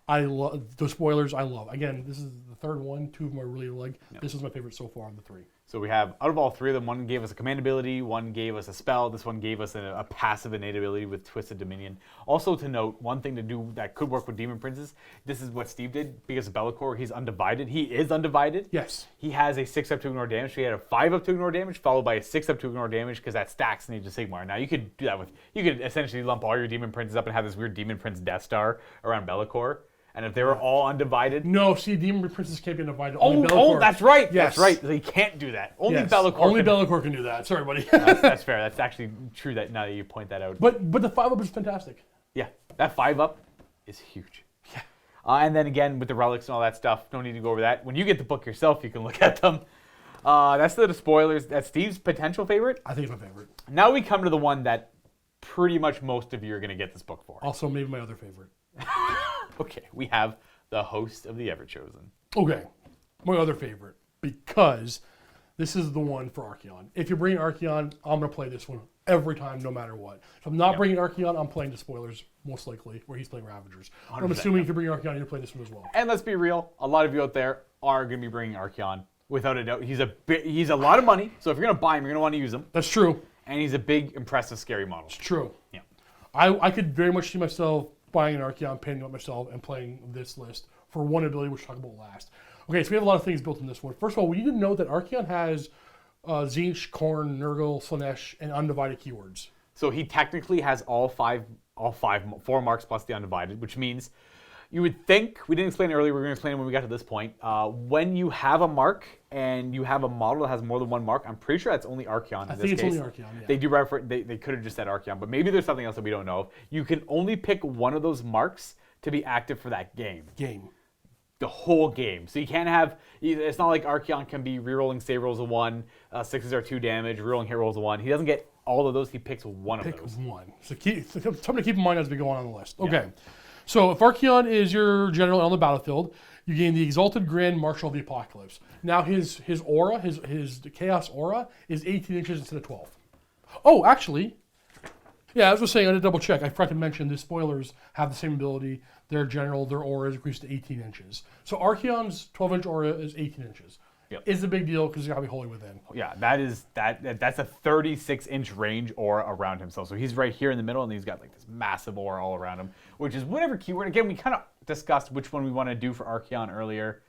I love the spoilers. I love. Again, this is the third one. 2 of them I really like. Yep. This is my favorite so far of the 3. So we have, out of all 3 of them, one gave us a command ability, one gave us a spell, this one gave us a passive innate ability with Twisted Dominion. Also to note, one thing to do that could work with Demon Princes, this is what Steve did, because of Be'lakor, he's undivided. He is undivided. Yes. He has a 6-up to ignore damage, so he had a 5-up to ignore damage, followed by a 6-up to ignore damage, because that stacks in Age of Sigmar. Now you could do that with, you could essentially lump all your Demon Princes up and have this weird Demon Prince Death Star around Be'lakor. And if they were all undivided... No, see, Demon Princes can't be undivided. Only Be'lakor. Oh, that's right. Yes. That's right. They can't do that. Only Be'lakor Only Be'lakor can do that. Sorry, buddy. that's fair. That's actually true that now that you point that out. But the 5-up is fantastic. Yeah, that 5-up is huge. Yeah. And then again, with the relics and all that stuff, no need to go over that. When you get the book yourself, you can look at them. That's the spoilers. That's Steve's potential favorite. I think it's my favorite. Now we come to the one that pretty much most of you are going to get this book for. Also, maybe my other favorite. Okay, we have... the host of the Everchosen. Okay, my other favorite, because this is the one for Archaon. If you're bringing Archaon, I'm going to play this one every time, no matter what. If I'm not bringing Archaon, I'm playing the spoilers, most likely, where he's playing Ravagers. I'm assuming if you're bringing Archaon, you're playing this one as well. And let's be real, a lot of you out there are going to be bringing Archaon, without a doubt. He's a lot of money, so if you're going to buy him, you're going to want to use him. That's true. And he's a big, impressive, scary model. It's true. Yeah. I could very much see myself buying an Archaon, painting up myself, and playing this list for one ability, which we'll talk about last. Okay, so we have a lot of things built in this one. First of all, we need to know that Archaon has Tzeentch, Khorne, Nurgle, Slaanesh, and undivided keywords. So he technically has all four marks plus the undivided, which means you would think, we didn't explain it earlier, we're going to explain it when we got to this point. When you have a mark and you have a model that has more than one mark, I'm pretty sure that's only Archaon in this case. I think it's only Archaon, yeah. They do refer, they could have just said Archaon, but maybe there's something else that we don't know of. You can only pick one of those marks to be active for that game. The whole game. So you can't have, it's not like Archaon can be rerolling save rolls of 1, 6s are 2 damage, rerolling hit rolls of 1. He doesn't get all of those, he picks one of those. Pick one. So something to keep in mind as we go on the list. Okay. Yeah. So if Archaon is your general on the battlefield, you gain the Exalted Grand Marshal of the Apocalypse. Now his aura, his Chaos aura, is 18 inches instead of 12. Oh, actually, yeah, I was just saying, I had to double check. I forgot to mention the spoilers have the same ability. Their general, their aura is increased to 18 inches. So Archaon's 12-inch aura is 18 inches. Yep. It's a big deal because it's got to be Holy Within. Yeah, that's a 36-inch range aura around himself. So he's right here in the middle, and he's got like this massive aura all around him, which is whatever keyword. Again, we kind of discussed which one we want to do for Archaon earlier.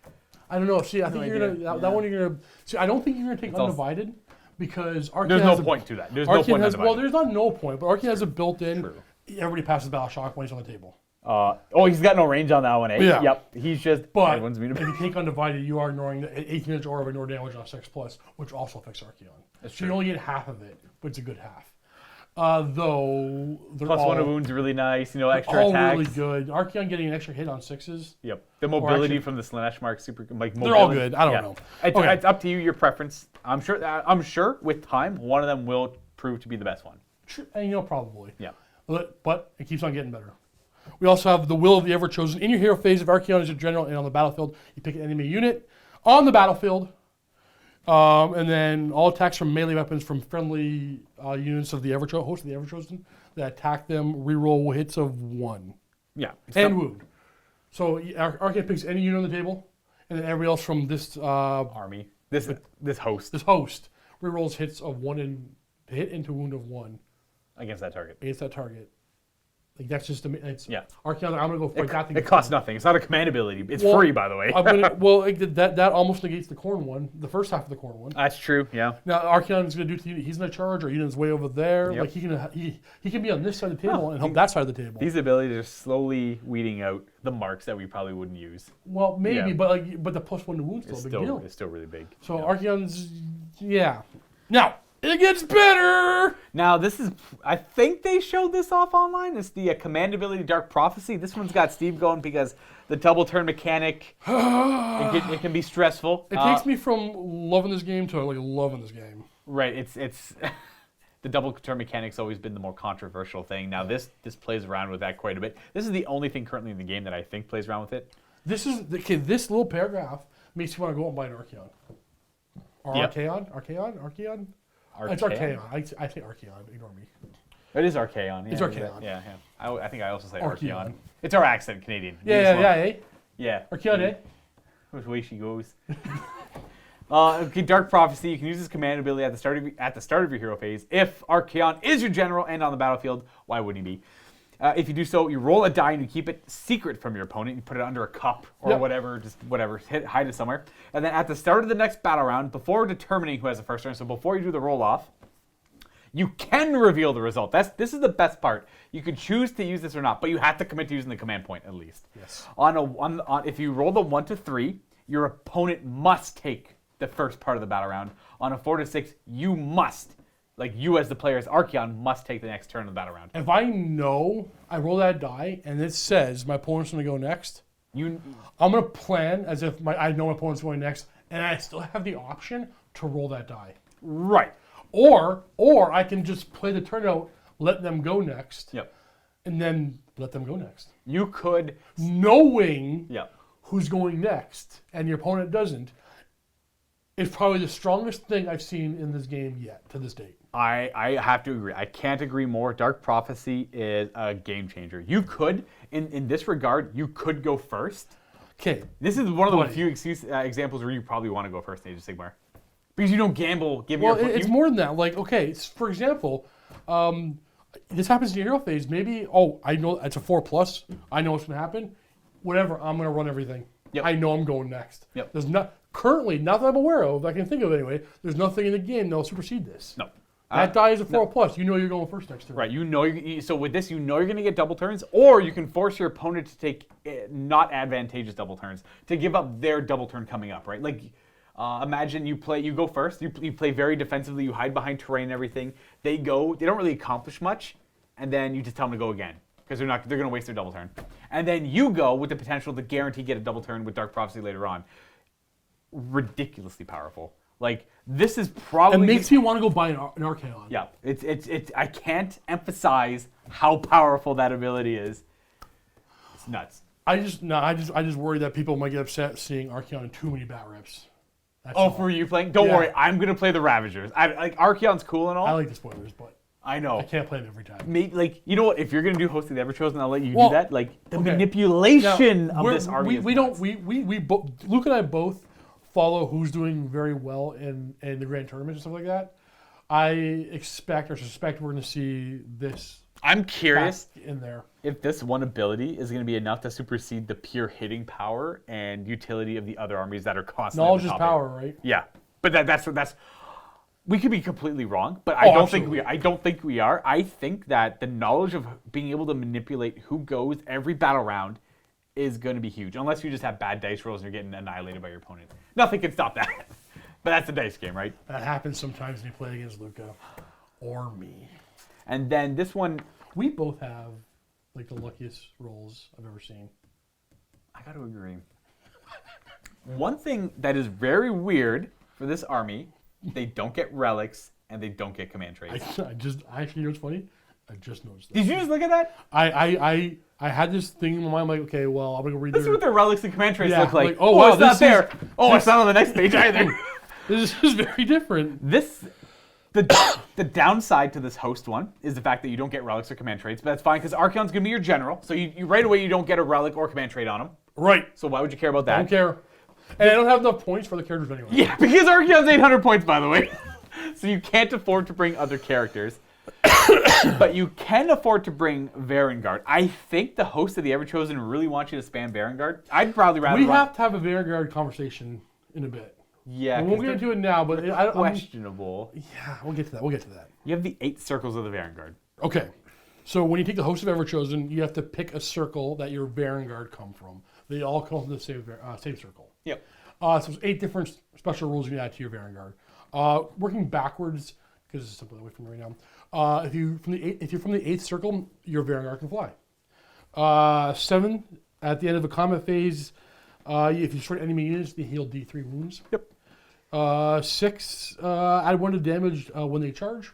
I don't know. See, I think you're gonna that one. You're gonna see. I don't think you're gonna take undivided because Archaon there's no point to that. There's no point. Well, there's not no point, but Archaon has a built-in. True. Everybody passes Battle Shock when he's on the table. He's got no range on that one, eh? Yeah. Yep. He's just. But if you take undivided, you are ignoring the 18-inch aura of ignore damage on 6+, which also affects Archaon. That's so true. you only get half of it, but it's a good half. Though they're plus all, 1 of wounds really nice. Extra all attacks. Really good. Archaon getting an extra hit on 6s. Yep. The mobility from the Slaanesh mark, super like. Mobility. They're all good. I don't know. It's up to you, your preference. I'm sure with time, one of them will prove to be the best one. And probably. Yeah. But it keeps on getting better. We also have the Will of the Everchosen. In your hero phase, if Archaon is your general and on the battlefield, you pick an enemy unit on the battlefield. And then all attacks from melee weapons from friendly units of the host of the Everchosen that attack them reroll hits of 1. Yeah. And wound. So Archaon picks any unit on the table, and then everybody else from this army, this host rerolls hits of 1 and hit into wound of 1 against that target. Like that's just it's Yeah. Archaon. I'm gonna go fight that thing. It costs nothing. It's not a command ability. It's Well, free, by the way. That almost negates the Khorne one, the first half of the Khorne one. That's true. Yeah. Now Archaon's gonna do to you. He's gonna charge, or Union's way over there. Yep. Like he can be on this side of the table and help that side of the table. These abilities are slowly weeding out the marks that we probably wouldn't use. Well, maybe, Yeah. but the +1 to wound It's still a big deal. It's still really big. So Yeah. Archaon's, yeah. Now it gets better. Now this is, I think they showed this off online. It's the command ability Dark Prophecy. This one's got Steve going because the double turn mechanic, it can be stressful. It takes me from loving this game to like loving this game. Right, it's the double turn mechanic's always been the more controversial thing. Now this plays around with that quite a bit. This is the only thing currently in the game that I think plays around with it. This little paragraph makes you want to go out and buy an Archaon. Or Yep. Archaon? It's Archaon. I say Archaon. Ignore me. It is Archaon. Yeah, It's Archaon. Yeah. I think I also say Archaon. Archaon. It's our accent, Canadian. Yeah. Yeah. Archaon, eh? Which way she goes. Okay, Dark Prophecy. You can use this command ability at the start of your hero phase. If Archaon is your general and on the battlefield, why wouldn't he be? If you do so, you roll a die and you keep it secret from your opponent. You put it under a cup or whatever, just whatever, hide it somewhere. And then at the start of the next battle round, before determining who has the first turn, so before you do the roll off, you can reveal the result. This is the best part. You can choose to use this or not, but you have to commit to using the command point at least. Yes. If you roll the 1 to 3, your opponent must take the first part of the battle round. On a 4 to 6, you must. Like you as the player as Archaon must take the next turn of the battle round. If I know I roll that die and it says my opponent's going to go next, I'm going to plan as if I know my opponent's going next, and I still have the option to roll that die. Right. Or I can just play the turn out, let them go next, Yep. and then let them go next. You could. Knowing Yep. who's going next and your opponent doesn't is probably the strongest thing I've seen in this game yet to this date. I have to agree. I can't agree more. Dark Prophecy is a game changer. You could, in this regard, you could go first. Okay. This is one of the few examples where you probably want to go first in Age of Sigmar. Because you don't gamble. It's more than that. Like, okay, for example, this happens in your hero phase. Maybe, I know it's a 4+. I know what's going to happen. Whatever, I'm going to run everything. Yep. I know I'm going next. Yep. There's currently, not that I'm aware of, I can think of anyway, there's nothing in the game that'll supersede this. No. That die is a 4+. You know you're going first next turn. Right. So with this, you know you're going to get double turns, or you can force your opponent to take not advantageous double turns to give up their double turn coming up. Right. Like, imagine you go first. You play very defensively. You hide behind terrain and everything. They don't really accomplish much, and then you just tell them to go again because they're going to waste their double turn. And then you go with the potential to guarantee get a double turn with Dark Prophecy later on. Ridiculously powerful. Like, this is probably... It makes me want to go buy an Archaon. Yeah, it's. I can't emphasize how powerful that ability is. It's nuts. I just worry that people might get upset seeing Archaon in too many bat reps. That's Oh, all. for you playing? Don't worry, I'm gonna play the Ravagers. Like Archaon's cool and all. I like the spoilers, but I know. I can't play them every time. Like, you know what? If you're gonna do hosting the Everchosen, I'll let you Well, do that. Like the okay. manipulation Now, of this army. we don't Luke and I both follow who's doing very well in the grand tournaments and stuff like that. I expect or suspect we're going to see this. I'm curious in there if this one ability is going to be enough to supersede the pure hitting power and utility of the other armies that are constantly. Knowledge is power, right? Yeah, but that's. We could be completely wrong, but I don't think we are. I think that the knowledge of being able to manipulate who goes every battle round is going to be huge, unless you just have bad dice rolls and you're getting annihilated by your opponent. Nothing can stop that. But that's a dice game, right? That happens sometimes when you play against Luka or me. And then this one, we both have like the luckiest rolls I've ever seen. I got to agree. One thing that is very weird for this army, they don't get relics and they don't get command traits. Actually, you know what's funny? I just noticed that. Did you just look at that? I had this thing in my mind, like, okay, well, I'm gonna go read. This is what their relics and command traits look like. Oh, wow, it's not there. It's not on the next page either. This is very different. The downside to this host one is the fact that you don't get relics or command traits, but that's fine because Archaon's gonna be your general, so you right away you don't get a relic or command trait on him. Right. So why would you care about that? I don't care. And I don't have enough points for the characters anyway. Yeah, because Archaon's 800 points, by the way. So you can't afford to bring other characters. But you can afford to bring Varangard. I think the host of the Everchosen really wants you to spam Varangard. I'd probably rather We have to have a Vanguard conversation in a bit. Yeah, We won't get into it now, but questionable. Yeah, we'll get to that. We'll get to that. You have the 8 circles of the Varangard. Okay. So when you take the host of Everchosen, you have to pick a circle that your Varangard come from. They all come from the same circle. Yep. So there's 8 different special rules you can add to your Vanguard. Working backwards, because it's simply away from me right now. If you're from the 8th circle, your Vanguard can fly. 7, at the end of a combat phase, if you destroy enemy units, they heal D3 wounds. Yep. 6, add 1 to damage when they charge.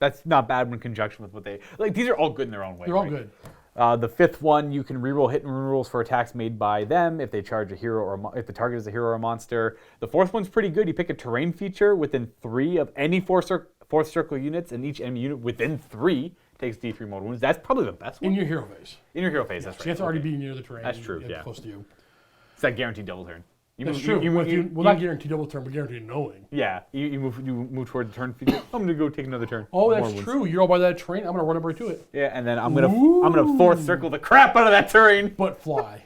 That's not bad in conjunction with what they like. These are all good in their own way. They're all good. The 5th one, you can reroll hit and run rolls for attacks made by them if they charge a hero or if the target is a hero or a monster. The 4th one's pretty good. You pick a terrain feature within 3 of any 4th circle units, and each enemy unit within 3 takes D3 mortal wounds. That's probably the best one. In your hero phase. In your hero phase, that's So right. you have to already be near the terrain. That's true, yeah. Close to you. It's that guaranteed double turn. That's true. Not guaranteed double turn, but guaranteed knowing. Yeah, you move toward the turn feature. I'm gonna go take another turn. Oh, that's true. You're all by that terrain. I'm gonna run up right to it. Yeah, and then I'm gonna 4th circle the crap out of that terrain. But fly.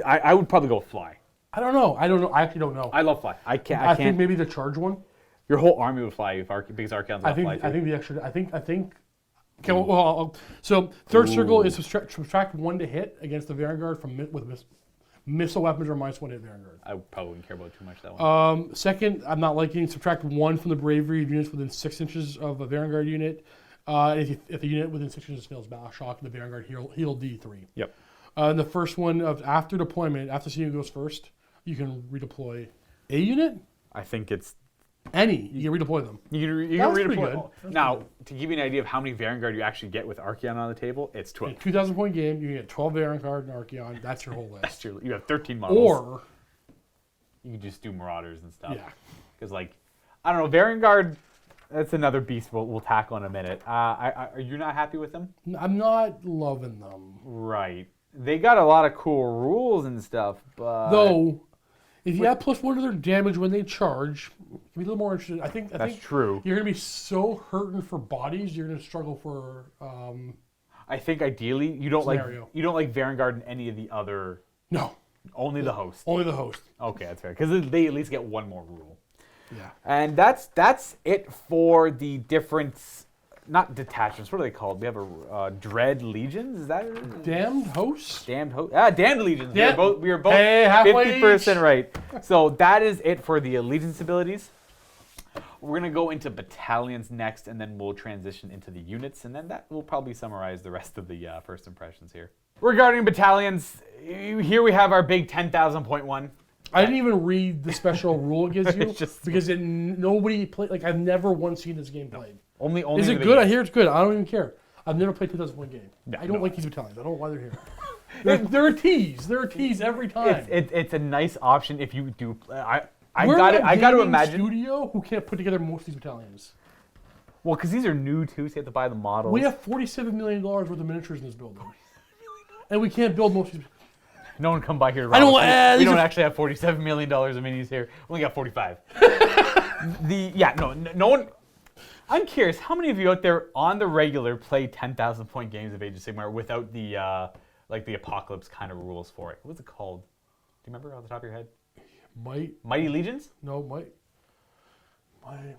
I would probably go fly. I don't know. I actually don't know. I love fly. I I think maybe the charge one. Your whole army would fly if because Archaons fly too. I think the extra. I think. Okay. Well, so 3rd circle is subtract 1 to hit against the Vanguard from with missile weapons or -1 hit Vanguard. I probably wouldn't care about too much that one. 2nd, I'm not liking subtract 1 from the bravery of units within 6 inches of a Vanguard unit. If the unit within 6 inches fails battle shock, the Vanguard heal D3. Yep. And the first one of after deployment, after seeing who goes first, you can redeploy a unit. I think it's Any. You can redeploy them. you can That's pretty redeploy. good. That's Now, to give you an idea of how many Vanguard you actually get with Archaon on the table, it's 12. In a 2,000 point game, you can get 12 Vanguard and Archaon. That's your whole list. That's true. You have 13 models. Or, you can just do Marauders and stuff. yeah. Because, like, I don't know, Vanguard, that's another beast we'll tackle in a minute. Are you not happy with them? I'm not loving them. Right. They got a lot of cool rules and stuff, but... Though, if you add +1 to their damage when they charge, you'll be a little more interested. I think That's true. You're going to be so hurting for bodies, you're going to struggle for... I think ideally you don't Scenario. like Vanguard in any of the other... No. Only the host. Only the host. Okay, that's fair. Because they at least get one more rule. Yeah. And that's it for the different, not detachments. What are they called? We have a Dread Legions. Is that Damned hosts? Damned Legions. Yeah. We are both Hey, halfway 50% right. So that is it for the Allegiance abilities. We're gonna go into battalions next, and then we'll transition into the units, and then that will probably summarize the rest of the first impressions here. Regarding battalions, here we have our big 10,000 point one. I didn't even read the special rule it gives you Just- because nobody played. Like I've never once seen this game played. Only Is it with good? the- I hear it's good. I don't even care. I've never played 2,000 point game. No, I don't no. like these battalions. I don't know why they're here. They're a tease. They're a tease every time. It's a nice option if you do. I We're got a to gaming imagine. studio who can't put together most of these battalions. Well, because these are new too, so you have to buy the models. We have $47 million worth of miniatures in this building, and we can't build most of these. No one come by here. I don't- We these don't are- actually have $47 million of minis here. We only got 45. No one. I'm curious, how many of you out there on the regular play 10,000 point games of Age of Sigmar without the the apocalypse kind of rules for it? What's it called? Do you remember off the top of your head? Mighty Legions? No, might and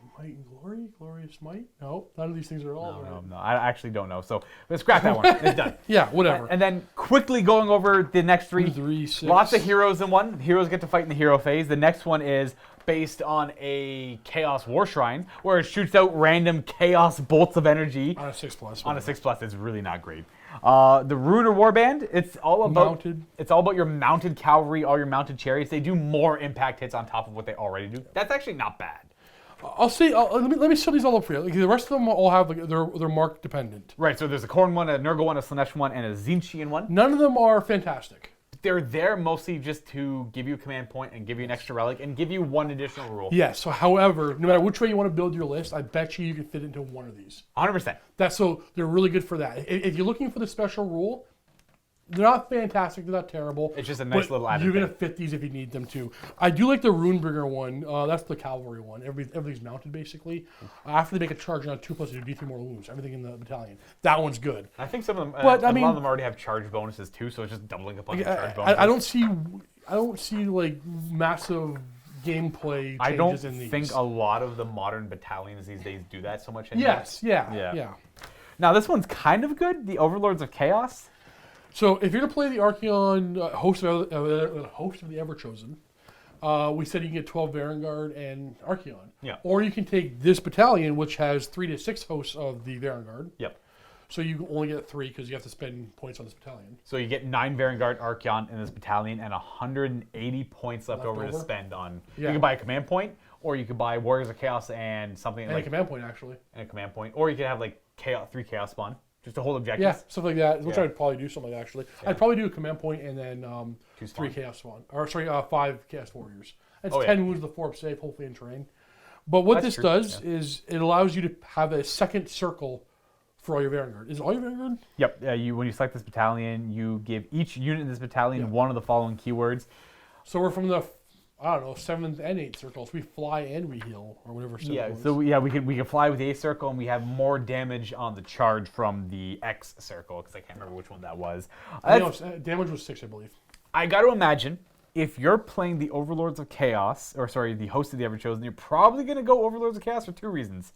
glory, glorious might. No, none of these things are all. right. No. I actually don't know. So let's scrap that one. It's done. Yeah, whatever. And then quickly going over the next three. 3, 6. Lots of heroes in one. Heroes get to fight in the hero phase. The next one is based on a Chaos War Shrine, where it shoots out random Chaos bolts of energy. On a 6+. On a 6+, it's really not great. The Ruiner Warband, it's all about Mounted. It's all about your mounted cavalry, all your mounted chariots. They do more impact hits on top of what they already do. That's actually not bad. I'll say. Let me sum these all up for you. Like, the rest of them all have they're mark dependent. Right, so there's a Khorne one, a Nurgle one, a Slanesh one, and a Tzeentchian one. None of them are fantastic. They're there mostly just to give you a command point and give you an extra relic and give you one additional rule. Yes. So, however, no matter which way you want to build your list, I bet you can fit into one of these. 100%. So they're really good for that. If you're looking for the special rule, They're not fantastic. They're not terrible. It's just a nice but little added You're going to thing. fit these if you need them to. I do like the Runebringer one. That's the cavalry one. Everything's mounted, basically. After they make a charge, now 2+, you do 3 more wounds. Everything in the battalion. That one's good. I think some of them, But, a I mean- lot of them already have charge bonuses too, so it's just doubling up on the charge bonuses. I don't see like massive gameplay changes I don't in these. think a lot of the modern battalions these days do that so much anymore. Yes, yeah. Now this one's kind of good, the Overlords of Chaos. So if you're gonna play the Archeon host of the Everchosen, we said you can get 12 Varangard and Archeon. Yeah. Or you can take this battalion, which has 3 to 6 hosts of the Varangard. Yep. So you only get 3 because you have to spend points on this battalion. So you get 9 Varangard Archeon in this battalion and 180 points left over to over? spend on. Yeah. You can buy a command point, or you could buy Warriors of Chaos and something And like a command point, actually. and a command point, or you could have like 3 Chaos spawn just to hold objectives. Yeah, stuff like that. Which Yeah. I'd probably do something like that, actually. I'd probably do a command point and then 3 spawn. Chaos Spawn. Or, sorry, 5 Chaos Warriors. That's Oh, yeah. 10 wounds to 4 up save, hopefully in terrain. But what That's this true, does is it allows you to have a second circle for all your Vanguard. Is it all your Vanguard? Yep. When you select this battalion, you give each unit in this battalion one of the following keywords. So we're from the, 7th and 8th circles. We fly and we heal, or whatever circle Yeah. it is. So we can fly with the A circle, and we have more damage on the charge from the X circle because I can't remember which one that was. Damage was 6, I believe. I got to imagine if you're playing the Overlords of Chaos, or sorry, the Host of the Everchosen, you're probably going to go Overlords of Chaos for 2 reasons.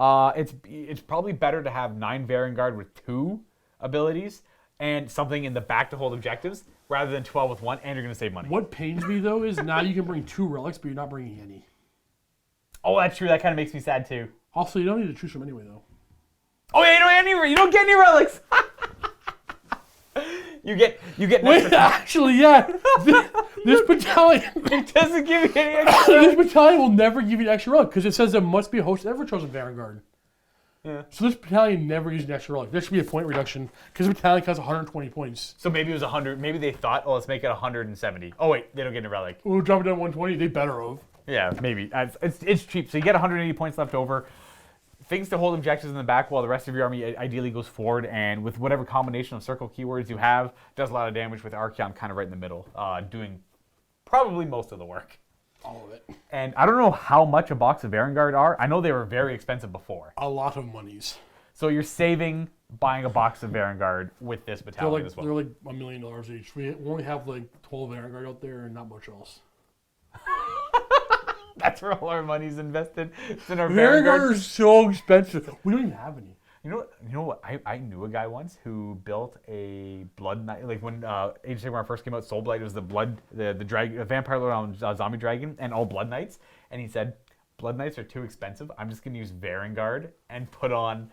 It's probably better to have 9 Varangard with 2 abilities and something in the back to hold objectives rather than 12 with 1, and you're going to save money. What pains me, though, is now you can bring 2 relics, but you're not bringing any. Oh, that's true. That kind of makes me sad too. Also, you don't need to choose from anyway, though. Oh yeah, you don't get any relics. you get. Wait, actually, yeah. This battalion, It doesn't give you any extra. this battalion will never give you an extra relic because it says it must be a host ever chosen Vanguard. Yeah. So this battalion never uses an extra relic. There should be a point reduction because the battalion costs 120 points. So maybe it was 100. Maybe they thought, oh, let's make it 170. Oh wait, they don't get a relic. We'll drop it down to 120. They better have. Yeah, maybe. It's cheap. So you get 180 points left over. Things to hold objectives in the back while the rest of your army ideally goes forward, and with whatever combination of circle keywords you have, does a lot of damage with Archeon kind of right in the middle, doing probably most of the work. All of it. And I don't know how much a box of Varangard are. I know they were very expensive before. A lot of monies. So you're saving buying a box of Varangard with this They're battalion like as well. they're like $1 million each. We only have like 12 Vanguard out there and not much else. That's where all our money's invested. It's in our Vanguard Varangard. are so expensive. We don't even have any. You know what? I knew a guy once who built a Blood Knight. Like when Age of Sigmar first came out, Soul Blight was the vampire lord on zombie dragon and all Blood Knights. And he said, Blood Knights are too expensive. I'm just gonna use Varangard and put on.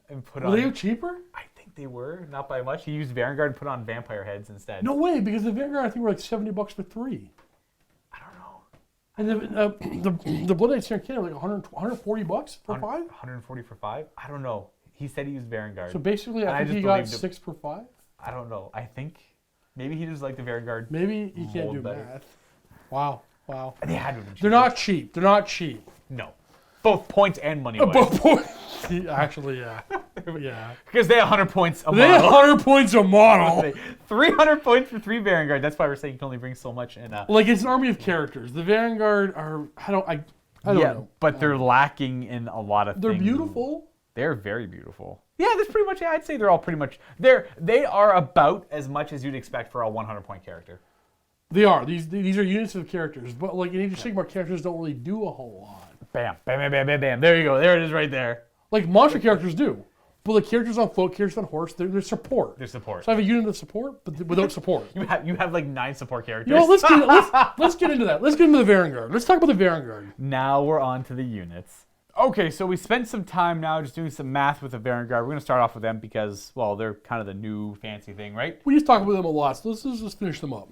Were they cheaper? I think they were not by much. He used Varangard and put on vampire heads instead. No way, because the Vanguard I think were like $70 for 3. I don't know. And the Blood Knights here in Canada were like 140 bucks for 5. 140 for 5. I don't know. He said he used Varangard. So basically, And I think just he got believed him. 6 for 5. I don't know. I think maybe he just liked the Varangard. Maybe you can't Mold do better. math. Wow. They had to have been cheaper. They're not cheap. No. Both points and money wise. Both points. Actually, yeah. Yeah. Because they have 100 points a They have model. 100 points a model. 300 points for 3 Varangard. That's why we're saying you can only bring so much. And Like, it's an army of characters. The Vanguard are, I don't know. but they're lacking in a lot of They're things. beautiful. They're very beautiful. Yeah, that's pretty much. Yeah, I'd say they're all pretty much. They are about as much as you'd expect for a 100-point character. They are. These are units of characters. But, like, in Age of Sigmar, characters don't really do a whole lot. Bam, bam, bam, bam, bam, bam. There you go. There it is right there. Like, monster characters do. But the characters on foot, characters on horse, they're support. Their support. So I have a unit of support, but without support. You have like 9 support characters. You know, let's get into that. Let's get into the Varangard. Let's talk about the Varangard. Now we're on to the units. Okay, so we spent some time now just doing some math with the Varangard. We're going to start off with them because, well, they're kind of the new fancy thing, right? We just talk about them a lot, so let's finish them up.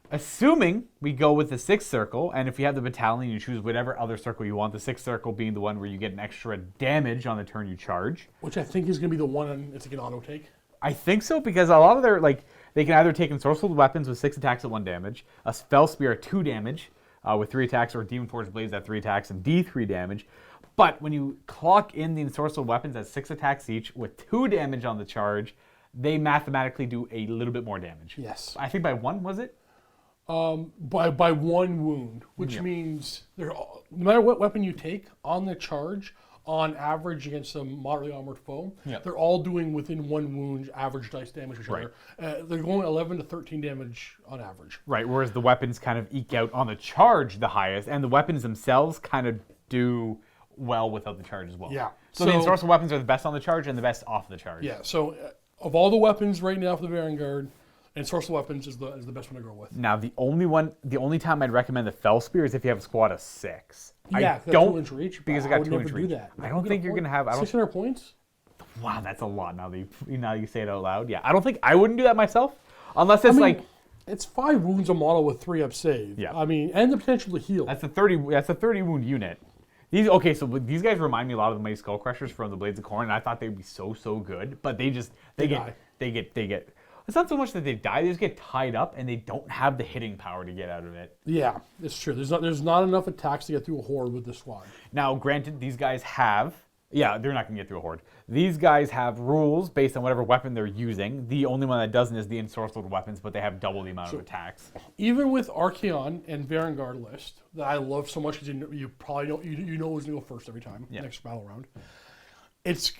Assuming we go with the 6th circle, and if you have the battalion, you choose whatever other circle you want, the 6th circle being the one where you get an extra damage on the turn you charge. Which I think is going to be the one it's like an auto take. I think so, because a lot of their, like, they can either take ensorcelled weapons with 6 attacks at 1 damage, a spell spear at 2 damage with 3 attacks, or demon forged blades at 3 attacks and D3 damage. But when you clock in the ensorcelled weapons at 6 attacks each with 2 damage on the charge, they mathematically do a little bit more damage. Yes. I think by 1, was it? By 1 wound, which means no matter what weapon you take on the charge, on average against a moderately armored foe, they're all doing within 1 wound average dice damage. Right. They're going 11 to 13 damage on average. Right, whereas the weapons kind of eke out on the charge the highest, and the weapons themselves kind of do well without the charge as well. Yeah. So the ensorcel weapons are the best on the charge and the best off the charge. Yeah, so of all the weapons right now for the Vanguard, ensorcel weapons is the best one to go with. Now, the only time I'd recommend the Fell Spear is if you have a squad of 6. Yeah, I don't 2-inch reach. because it I got would 2-inch never reach. do that. I don't think you're gonna have. 600 points. Wow, that's a lot. Now that you say it out loud, yeah. I don't think I wouldn't do that myself, unless it's it's 5 wounds a model with 3 up save. Yeah. I mean, and the potential to heal. That's a 30 wound unit. These guys remind me a lot of the Mighty Skull Crushers from the Blades of Khorne, and I thought they'd be so good, but they get. It's not so much that they die; they just get tied up, and they don't have the hitting power to get out of it. Yeah, it's true. There's not enough attacks to get through a horde with this squad. Now, granted, these guys have. Yeah, they're not going to get through a horde. These guys have rules based on whatever weapon they're using. The only one that doesn't is the ensorcelled weapons, but they have double the amount of attacks. Even with Archaon and Vanguard list that I love so much because you probably know you know who's going to go first every time next battle round. It's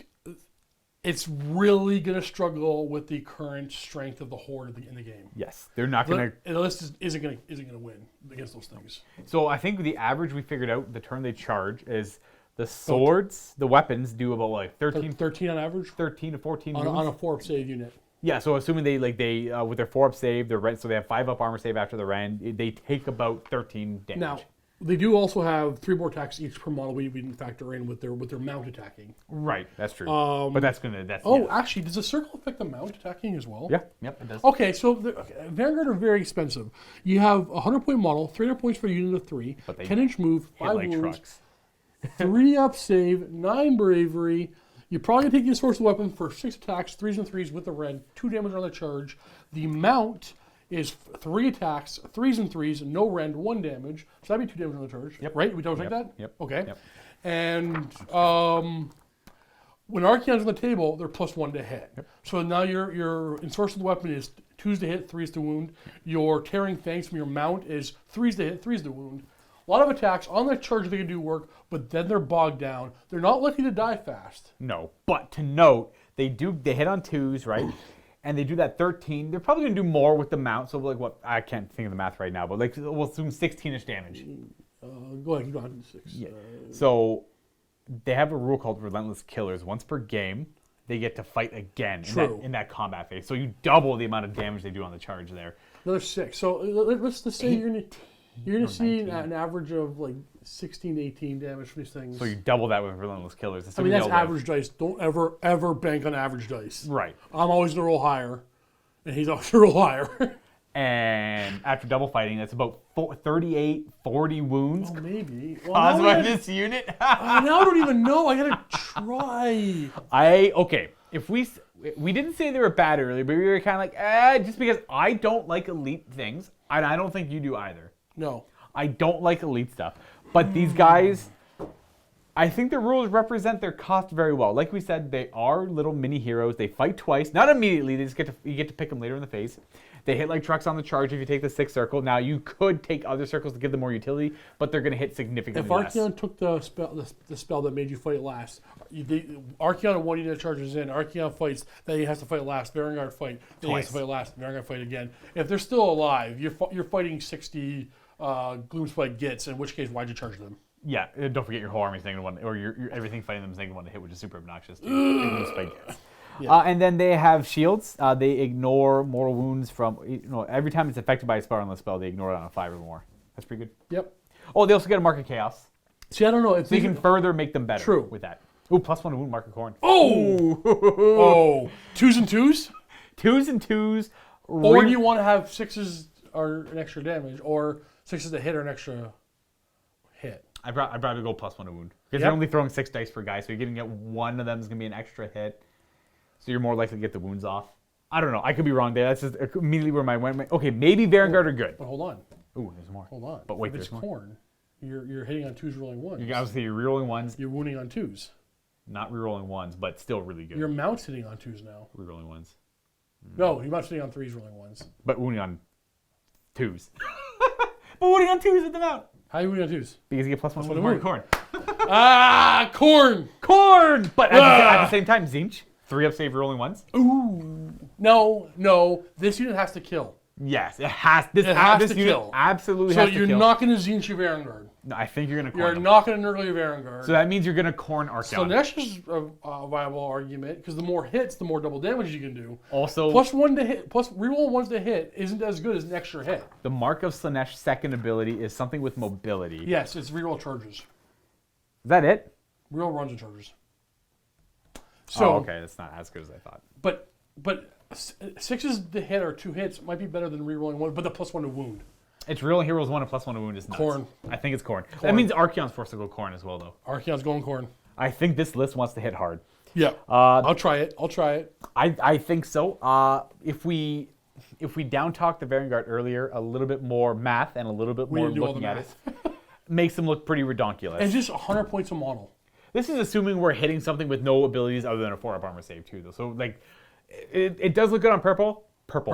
really going to struggle with the current strength of the horde in the game. Yes, they're not going to. The list isn't going to win against those things. So I think the average we figured out the turn they charge is the swords, the weapons do about like 13 on average, 13 to 14 on a 4-up save unit. Yeah, so assuming they with their 4-up save, so they have 5-up armor save after the rend, they take about 13 damage. Now, they do also have 3 more attacks each per model we didn't factor in with their mount attacking. Right, that's true. But Actually, does the circle affect the mount attacking as well? Yeah, yep, it does. Okay, so Vanguard are very expensive. You have a 100-point model, 300 points for a unit of 3, 10-inch move, 5 like wounds, trucks. 3-up save, 9 bravery. You're probably going to take your source of weapon for 6 attacks, 3s and 3s with the rend, 2 damage on the charge. The mount is 3 attacks, 3s and 3s, no rend, 1 damage. So that'd be 2 damage on the charge. Yep. Right? We don't take that? Yep. Okay. Yep. And when Archaon's on the table, they're +1 to hit. Yep. So now your ensorcelled weapon is 2s to hit, 3s to wound. Your tearing fangs from your mount is 3s to hit, 3s to wound. A lot of attacks on that charge they can do work, but then they're bogged down. They're not likely to die fast. No, but to note, they hit on 2s, right? And they do that 13. They're probably going to do more with the mount. So I can't think of the math right now, but we'll assume 16-ish damage. Go ahead, go on 6. Yeah. So they have a rule called Relentless Killers. Once per game, they get to fight again in that combat phase. So you double the amount of damage they do on the charge there. Another 6. So let's just say you're going to see an average of 16 to 18 damage from these things. So you double that with Relentless Killers. I mean, that's average dice. Don't ever bank on average dice. Right. I'm always going to roll higher, and he's always going to roll higher. And after double fighting, that's about 38, 40 wounds. Oh, maybe. Caused by this unit. Now I don't even know. I got to try. Okay. If we didn't say they were bad earlier, but we were kind of just because I don't like elite things, and I don't think you do either. No. I don't like elite stuff. But these guys, I think the rules represent their cost very well. Like we said, they are little mini heroes. They fight twice. Not immediately. You get to pick them later in the phase. They hit like trucks on the charge if you take the 6th circle. Now, you could take other circles to give them more utility, but they're going to hit significantly less. If Archaon took the spell that made you fight last, Archaon 1 unit charges in, Archaon fights, then he has to fight last, Vanguard fight, then he has to fight last, Vanguard fight again. If they're still alive, you're fighting 60 Gloomspite Gits, in which case, why'd you charge them? Yeah, don't forget your whole army's -1, or your everything fighting them is -1 to hit, which is super obnoxious. Yeah. And then they have shields. They ignore mortal wounds from every time it's affected by a spell on the spell. They ignore it on a 5 or more. That's pretty good. Yep. Oh, they also get a Mark of Chaos. See, I don't know. So you can further make them better with that. Ooh, +1 to wound, Mark of Khorne. Oh! 2s and 2s? 2s and 2s. Or do you want to have 6s or an extra damage, or 6s to hit or an extra hit? I'd probably go +1 to wound. Because you're only throwing 6 dice per guy, so you're going to get one of them is going to be an extra hit. So you're more likely to get the wounds off. I don't know. I could be wrong there. That's just immediately where my went. Okay, maybe Vanguard are good. But hold on. Ooh, there's more. Hold on. But wait, if it's there's more. Khorne, you're hitting on 2s, rolling 1s. You obviously you're rerolling 1s. You're wounding on 2s. Not rerolling 1s, but still really good. Your mount's hitting on 2s now. Rerolling 1s. No, you're not sitting on 3s rolling 1s. But wounding on 2s. But wounding on 2s with them out. How are you wounding on 2s? Because you get +1 with what I more mean. corn. Corn! Corn! But at the same time, Zinch, 3-up save rolling 1s. Ooh. No. This unit has to kill. Yes, it has. This to unit kill. absolutely So has to you're kill. not going to Zinch your Vanguard. No, I think you're going to You're corn them. not going to Nurgle your Vanguard. So that means you're going to corn Archeon. Slanesh is a viable argument, because the more hits, the more double damage you can do. Also, +1 to hit, plus reroll 1s to hit isn't as good as an extra hit. the mark of Slaanesh second ability is something with mobility. Yes, it's reroll charges. Is that it? Reroll runs and charges. So, okay, that's not as good as I thought. But 6s to hit or 2 hits might be better than rerolling 1, but the +1 to wound. It's real heroes 1 and +1 to wound is nuts. Corn. I think it's corn. That means Archeon's forced to go corn as well, though. Archeon's going corn. I think this list wants to hit hard. Yeah. I'll try it. I think so. If we down talk the Vanguard earlier, a little bit more math and a little bit more need to do all looking the at it makes them look pretty redonkulous. And just 100 points a model. This is assuming we're hitting something with no abilities other than a 4-up armor save too, though. So like, it does look good on purple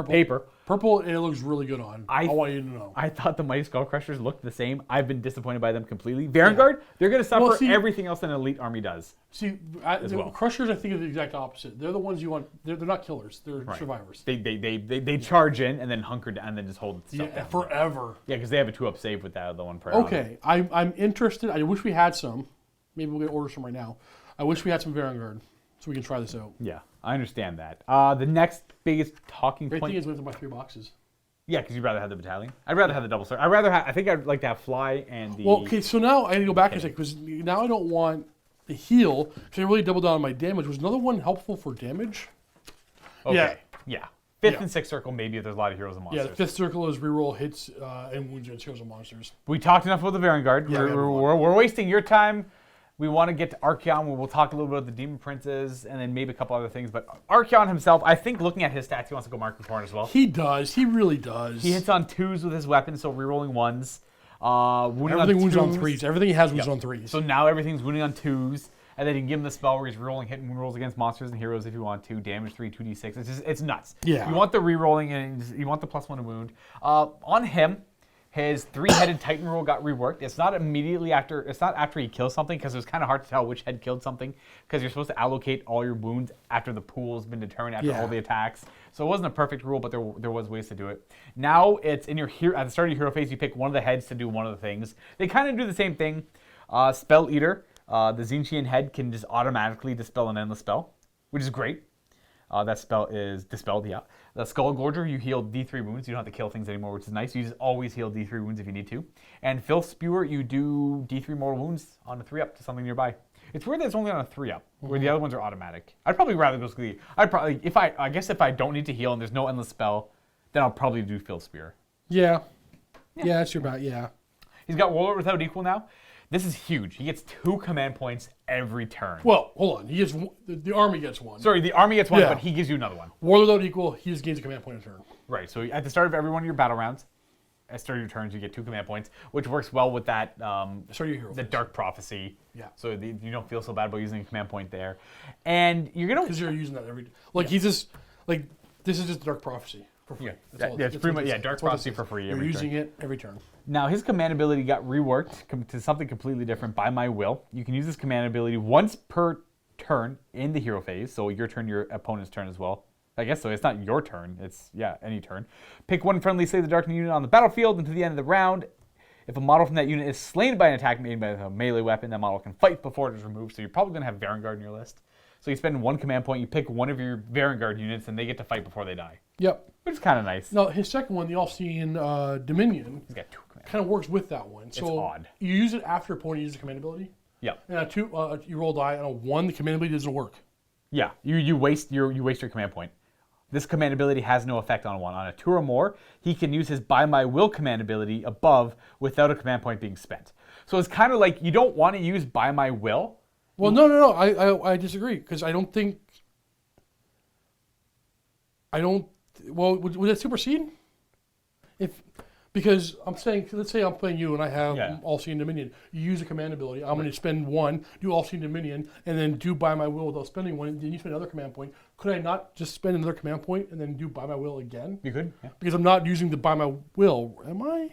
paper. Purple, it looks really good on. I want you to know. I thought the Mighty Skull Crushers looked the same. I've been disappointed by them completely. Vanguard, they're going to suffer everything else an elite army does. See, the Crushers, I think, are the exact opposite. They're the ones you want. They're not killers. They're survivors. They charge in and then hunker down and then just hold stuff down. Forever. Yeah, because they have a 2-up save with that other one. Okay, I'm interested. I wish we had some. Maybe we'll get order some right now. I wish we had some Vanguard so we can try this out. Yeah, I understand that. The next biggest talking Great point. thing is we have to buy 3 boxes. Yeah, because you'd rather have the battalion. I'd rather have the double sword. I think I'd like to have fly and the. Well, okay, so now I need to go back a second because now I don't want the heal because I really doubled down on my damage. Was another one helpful for damage? Okay. Yeah. Fifth and sixth circle, maybe if there's a lot of heroes and monsters. Yeah, the 5th circle is reroll hits and wounds against heroes and monsters. We talked enough about the Vanguard. Yeah, we're wasting your time. We want to get to Archeon, where we'll talk a little bit about the Demon Princes, and then maybe a couple other things. But Archeon himself, I think looking at his stats, he wants to go Mark Corn as well. He does. He really does. He hits on 2s with his weapon, so rerolling 1s. Everything wounds on 3s. Everything he has wounds on 3s. So now everything's wounding on 2s. And then you can give him the spell where he's rerolling hit and wound rolls against monsters and heroes if you want to. Damage 3, 2d6. It's nuts. Yeah. You want the rerolling and you want the +1 to wound. On him, his 3-headed Titan roll got reworked. It's not after he kills something because it was kind of hard to tell which head killed something because you're supposed to allocate all your wounds after the pool's been determined after all the attacks. So it wasn't a perfect rule, but there was ways to do it. Now it's in your at the start of your hero phase, you pick one of the heads to do one of the things. They kind of do the same thing. Spell Eater, the Zinchian head can just automatically dispel an endless spell, which is great. That spell is dispelled, yeah. The Skull Gorger, you heal D3 wounds. You don't have to kill things anymore, which is nice. You just always heal D3 wounds if you need to. And Filth Spewer, you do D3 mortal wounds on a 3-up to something nearby. It's weird that it's only on a 3-up, where the other ones are automatic. I'd probably rather go Sklee. I guess if I don't need to heal and there's no endless spell, then I'll probably do Filth Spewer. Yeah, that's your bet, yeah. He's got Warlord without equal now. This is huge. He gets 2 command points every turn. Well, hold on. He gets the army gets 1. Sorry, the army gets 1, but he gives you another one. Warlord without equal, he just gains a command point a turn. Right. So at the start of every one of your battle rounds, at the start of your turns, you get 2 command points, which works well with that. Start your hero. The Dark Prophecy. Yeah. So you don't feel so bad about using a command point there, and you're gonna because you're using that every he's just like this is just Dark Prophecy. For free. Yeah, it's pretty much Dark Prophecy for free. You're using it every turn. Now his command ability got reworked to something completely different by my will. You can use this command ability once per turn in the hero phase. So your turn, your opponent's turn as well. I guess so. It's not your turn. It's any turn. Pick one friendly Slay the Darkness unit on the battlefield until the end of the round. If a model from that unit is slain by an attack made by a melee weapon, that model can fight before it is removed. So you're probably going to have Vanguard in your list. So you spend 1 command point, you pick one of your Vanguard units, and they get to fight before they die. Yep. Which is kind of nice. Now, his second one, the All-Seeing Dominion, he's got 2 command kind of works with that one. So it's odd. You use it after your opponent uses a command ability. Yeah. And a 2, you roll die, and a 1, the command ability doesn't work. Yeah, you waste your command point. This command ability has no effect on 1. On a 2 or more, he can use his By My Will command ability above without a command point being spent. So it's kind of like you don't want to use By My Will. Well, no. I disagree because I don't think. Well, would that supersede? Because I'm saying, let's say I'm playing you and I have All-Seeing Dominion. You use a command ability. I'm going to spend 1, do All-Seeing Dominion, and then do By My Will without spending 1. Then you spend another command point. could I not just spend another command point and then do By My Will again? You could. Yeah. Because I'm not using the By My Will, am I?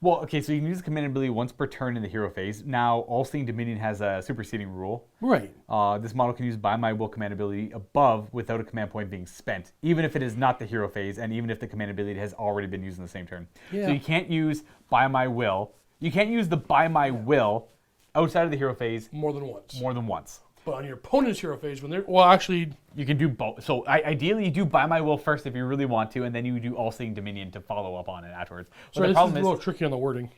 Well, okay, so you can use the command ability once per turn in the hero phase. Now, All-Seeing Dominion has a superseding rule. Right. This model can use By My Will command ability above without a command point being spent, even if it is not the hero phase, and even if the command ability has already been used in the same turn. Yeah. So you can't use By My Will. You can't use the By My Will outside of the hero phase More than once. more than once. But on your opponent's hero phase, when they're... Well, actually... You can do both. So ideally, you do By My Will first if you really want to, and then you do All-Seeing Dominion to follow up on it afterwards. But Sorry, the this is problem a little tricky on the wording.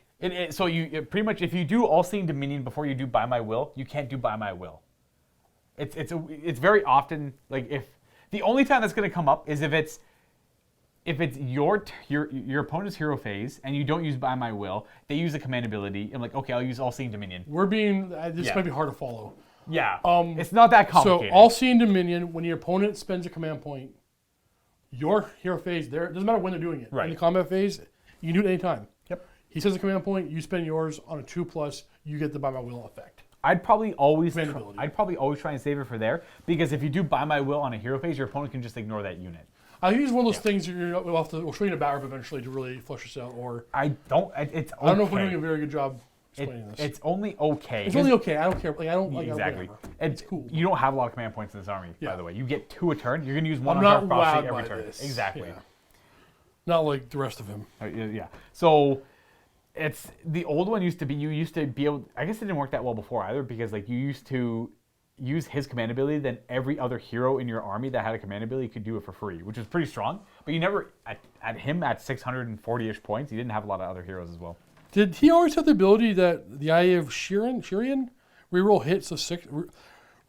So pretty much, if you do All-Seeing Dominion before you do By My Will, you can't do By My Will. It's very often, like, if the only time that's going to come up is if it's your opponent's hero phase and you don't use By My Will, they use a command ability. I'm like, okay, I'll use All-Seeing Dominion. We're being... This Yeah. might be hard to follow. Yeah, it's not that complicated. So, All-Seeing Dominion, when your opponent spends a command point, your hero phase, there, it doesn't matter when they're doing it. Right. In the combat phase, you can do it anytime. Yep. He says a command point, you spend yours on a 2+, you get the By My Will effect. I'd probably always Command ability. try and save it for there, because if you do By My Will on a hero phase, your opponent can just ignore that unit. I think it's one of those things we'll show you in a battle eventually to really flush this out. Or I don't know if we're doing a very good job explaining this. It's only okay. It's only okay. I don't care. Like, I don't like Exactly. whatever. It's cool. You don't have a lot of command points in this army, by Yeah. the way. You get 2 a turn. You're going to use one I'm on not Dark Prophecy wowed every by turn. this. Exactly. Yeah. Not like the rest of him. Yeah. So it's the old one used to be able. I guess it didn't work that well before either, because like you used to use his command ability, then every other hero in your army that had a command ability could do it for free, which was pretty strong. But you never at him at 640-ish points. He didn't have a lot of other heroes as well. Did he always have the ability that the idea of Shirian reroll hits of 6,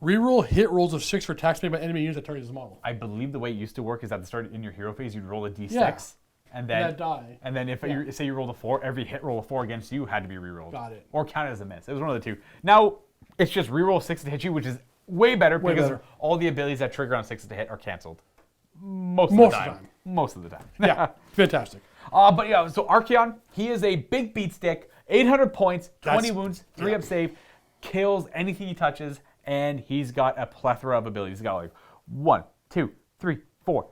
reroll hit rolls of 6 for attacks made by enemy units that target his model? I believe the way it used to work is at the start in your hero phase, you'd roll a d6, Yeah. and then that die. And then if you say you rolled a 4, every hit roll of 4 against you had to be rerolled. Got it. Or counted as a miss. It was one of the two. Now it's just reroll 6 to hit you, which is way better because better. all the abilities that trigger on 6 to hit are canceled. Most of the time. Most of the time. Yeah, fantastic. But yeah, so Archeon, he is a big beat stick, 800 points, 20 wounds, 3 up save, kills anything he touches, and he's got a plethora of abilities. He's got like 1, 2, 3, 4,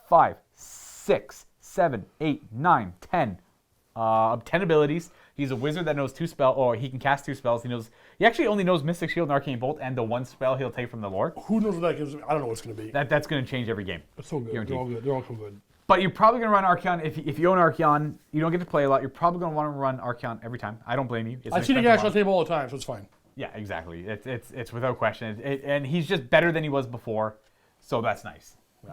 5, 6, 7, 8, 9, 10. 10 abilities. He's a wizard that knows 2 spells, or he can cast 2 spells. He actually only knows Mystic Shield and Arcane Bolt, and the 1 spell he'll take from the lore. Who knows what that gives? I don't know what it's going to be. That's going to change every game. It's so good. Guaranteed. They're all good. They're all so good. But you're probably going to run Archeon. If you own Archeon, you don't get to play a lot. You're probably going to want to run Archeon every time. I don't blame you. I see the cash on the table all the time, so it's fine. Yeah, exactly. It's without question. And he's just better than he was before, so that's nice. Yeah.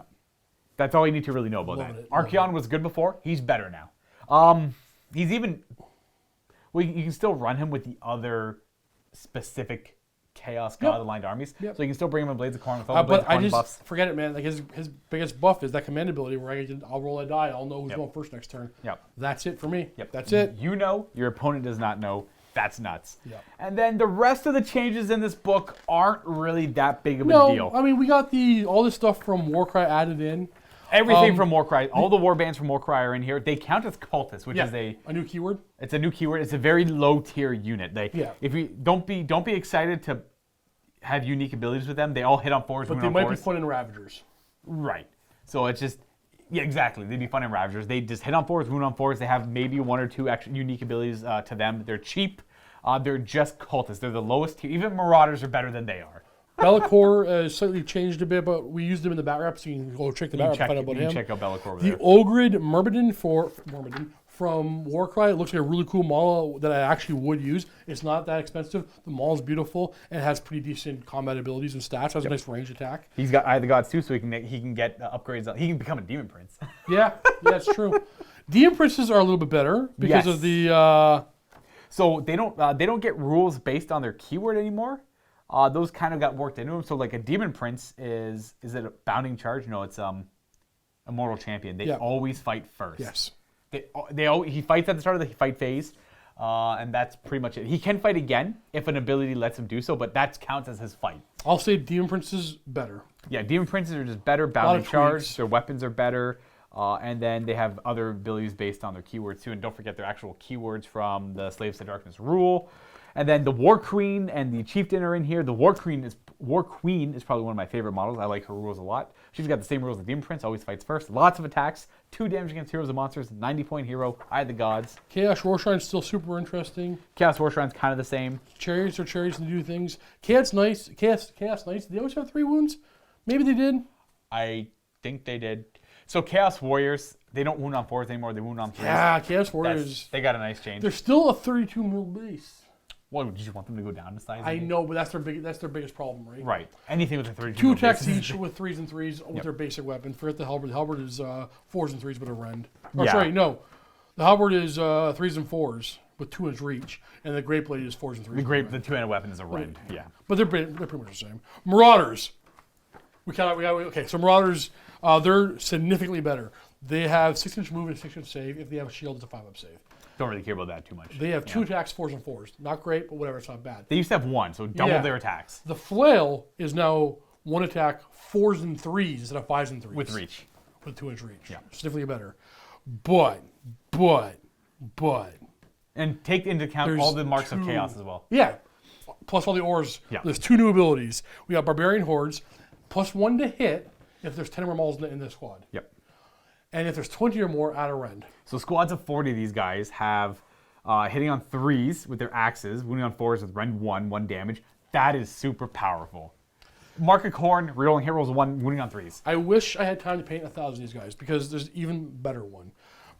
That's all you need to really know about Loving that. it. Archeon was good before. He's better now. He's even... Well, you can still run him with the other specific Chaos God-aligned armies. Yep. So you can still bring him in Blades of Corn with all the Blades But of I Corn just buffs. forget it, man. Like his biggest buff is that command ability where I'll roll a die. I'll know who's Yep. going first next turn. Yep. That's it for me. Yep. That's it. You know, your opponent does not know. That's nuts. Yep. And then the rest of the changes in this book aren't really that big of a No, deal. I mean we got all this stuff from Warcry added in. Everything from Warcry, all the war bands from Warcry are in here. They count as cultists, which is a new keyword. it's a new keyword. It's a very low tier unit. Yeah. If you don't be excited to have unique abilities with them. They all hit on 4s. But they might be fun in Ravagers. Right. So it's just exactly. They'd be fun in Ravagers. They just hit on 4s, wound on 4s. They have maybe 1 or 2 extra unique abilities to them. They're cheap. They're just cultists. They're the lowest tier. Even Marauders are better than they are. Bellicor slightly changed a bit, but we used him in the bat rep, so you can go check the bat rep and find out about him. Check out Bellicor over The there. Ogrid Myrmidon from Warcry. It looks like a really cool model that I actually would use. It's not that expensive. The model is beautiful and has pretty decent combat abilities and stats. Has a nice range attack. He's got Eye of the Gods too, so he can get upgrades. He can become a Demon Prince. Yeah, that's true. Demon Princes are a little bit better because Yes. of the... So they don't get rules based on their keyword anymore. Those kind of got worked into them. So like a Demon Prince is it a bounding charge? No, it's Immortal Champion. They always fight first. Yes. He fights at the start of the fight phase, and that's pretty much it. He can fight again if an ability lets him do so, but that counts as his fight. I'll say Demon Princes better. Yeah, Demon Princes are just better bounding charge. tweaks. Their weapons are better. And then they have other abilities based on their keywords too. And don't forget their actual keywords from the Slaves to Darkness rule. And then the War Queen and the Chieftain are in here. The War Queen is probably one of my favorite models. I like her rules a lot. She's got the same rules as the Demon Prince, always fights first. Lots of attacks, 2 damage against heroes and monsters, 90-point hero, Eye of the Gods. Chaos Warshrine's still super interesting. Chaos Warshrine's kind of the same. Chariots are chariots to do things. Chaos Knights, did they always have 3 wounds? Maybe they did. I think they did. So Chaos Warriors, they don't wound on 4s anymore, they wound on 3s. Yeah, Chaos Warriors. They got a nice change. They're still a 32 mil base. Well, did you want them to go down in size? I know, but that's their biggest problem, right? Right. Anything with a 32 2 mil attacks base. each with 3s and 3s with their basic weapon. Forget the halberd. The halberd is 4s and 3s with a rend. Or Yeah. sorry, no. The halberd is 3s and 4s with 2 inch reach, and the great blade is 4s and 3s. The 2-handed weapon is a rend. Yeah. But they're pretty much the same. Marauders. Okay, so Marauders, they're significantly better. They have 6-inch move and 6-inch save. If they have a shield, it's a 5-up save. Don't really care about that too much. They have 2 attacks, 4s and 4s. Not great, but whatever, it's not bad. They used to have 1, so double Yeah. their attacks. The flail is now 1 attack, 4s and 3s instead of 5s and 3s. With reach. With 2-inch reach. Yeah. Significantly better. But. And take into account There's all the marks of 2 chaos as well. Yeah. Plus all the ores. Yeah. There's 2 new abilities. We got Barbarian Hordes, +1 to hit if there's 10 or more models in the squad. Yep. And if there's 20 or more, add a rend. So squads of 40 of these guys have hitting on 3s with their axes, wounding on 4s with rend 1 damage. That is super powerful. Market Corn, rerolling heroes 1, wounding on 3s. I wish I had time to paint 1,000 of these guys because there's even better one.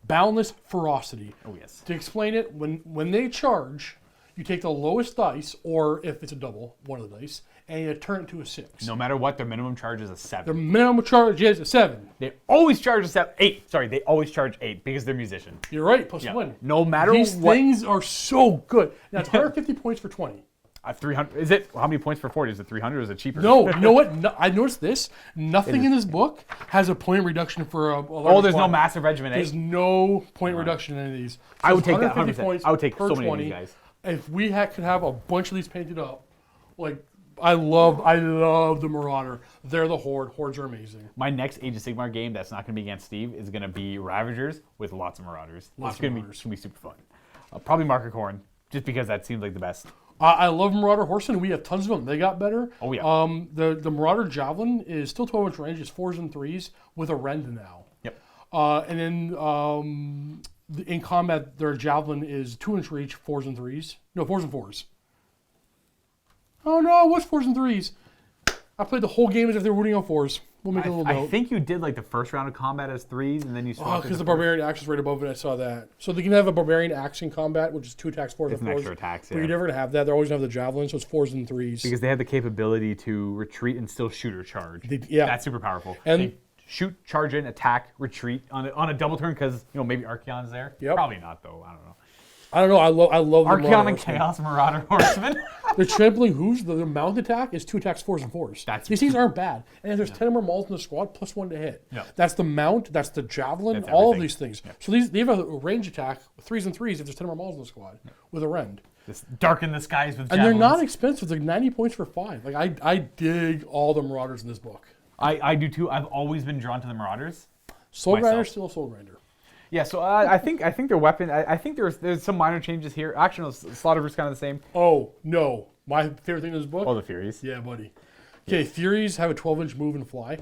Boundless Ferocity. Oh yes. To explain it, when they charge, you take the lowest dice, or if it's a double, one of the dice, and you turn it to a 6. No matter what, their minimum charge is a The 7. minimum charge is a 7. They always charge a 7. 8. Sorry, they always charge 8 because they're musicians. You're right, +1. Yeah. No matter These what. things are so good. Now it's 150 points for 20. 300. Is it? How many points for 40? Is it 300 or is it cheaper? No, you know what? No, I noticed this. Nothing in this book has a point reduction for a large There's squad. no massive regiment. There's no point reduction in any of these. So I would it's take that 150 100%. points I would take per so many of 20. these guys. If we could have a bunch of these painted up, like I love the Marauder. They're the Horde. Hordes are amazing. My next Age of Sigmar game that's not going to be against Steve is going to be Ravagers with lots of Marauders. Lots It's going of to be super fun. Probably Market Corn, just because that seems like the best. I love Marauder Horsemen. We have tons of them. They got better. Oh, yeah. The Marauder Javelin is still 12-inch range. It's 4s and 3s with a rend now. Yep. And then in combat, their Javelin is 2-inch reach, 4s and 3s. No, 4s and 4s. Oh no, what's 4s and 3s? I played the whole game as if they were rooting on 4s. We'll make a little note. I think you did like the first round of combat as 3s, and then you swapped. Because the Barbarian Axe is right above it, I saw that. So they can have a Barbarian Axe in combat, which is 2 attacks, 4s It's and an 4s. extra attacks, But yeah. you're never going to have that. They're always going to have the Javelin, so it's 4s and 3s. Because they have the capability to retreat and still shoot or charge. Yeah. That's super powerful. And- they shoot, charge in, attack, retreat on a double turn because maybe Archeon's there. Yep. Probably not though. I don't know. I don't know. I love the Archeon Marauder and Horsemen. Chaos Marauder Horsemen. The trampling hooves, the mount attack is 2 attacks, 4s and 4s. These things aren't bad. And if there's 10 or more mauls in the squad, +1 to hit. Yeah. That's the mount, that's the javelin, That's all of everything. these things. Yeah. So they have a range attack with 3s and 3s if there's 10 or more mauls in the squad with a rend. This darken the skies with And javelins. they're not expensive. They're 90 points for 5. Like I dig all the Marauders in this book. I do too. I've always been drawn to the Marauders. Soul Myself. Grinder's still a Soul Grinder. Yeah, so I think their weapon. I think there's some minor changes here. Actually, no, Slaughter's kind of the same. Oh, no. My favorite thing in this book? Oh, the Furies. Yeah, buddy. Okay, Furies have a 12-inch move and fly,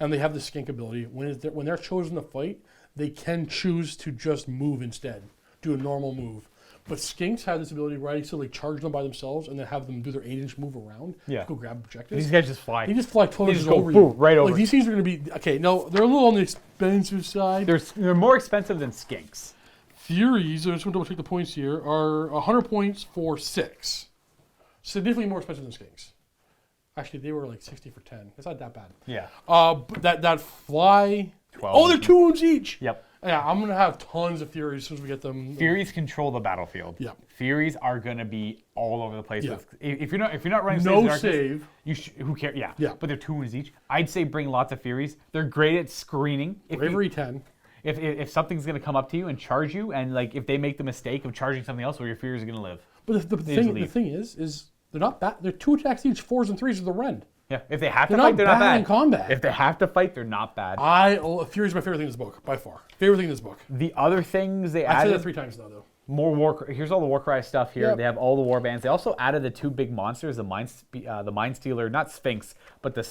and they have the skink ability. When they're chosen to fight, they can choose to just move instead, do a normal move. But skinks have this ability where I used to like charge them by themselves and then have them do their 8-inch move around. Yeah. Go grab objectives. These guys just fly. They just fly 12 They inches just go over boom, you. right over. Like these things are going to be okay. No, they're a little on the expensive side. They're more expensive than skinks. Furies, I just want to double check the points here, are 100 points for 6. Significantly more expensive than skinks. Actually, they were like 60 for 10. It's not that bad. Yeah. But that fly. 12. Oh, they're 2 wounds each. Yep. Yeah, I'm gonna have tons of Furies as soon as we get them. Furies control the battlefield. Yeah. Furies are gonna be all over the place. Yeah. If you're not running No Slaves of Darkness, save. who cares? Yeah. Yeah. But they're 2 wounds each. I'd say bring lots of Furies. They're great at screening. Bravery 10. If something's gonna come up to you and charge you, and like if they make the mistake of charging something else, well, your Furies are gonna live. But the thing is they're not bad. They're 2 attacks each, 4s and 3s with the rend. Yeah, if they have to They're fight, not they're not bad bad. in combat. If they have to fight, they're not bad. Fury's my favorite thing in this book, by far. Favorite thing in this book. The other things they I've said added, that 3 times now, though. more war. Here's all the Warcry stuff here. Yep. They have all the war bands. They also added the 2 big monsters, the Mind Stealer, not Sphinx, but the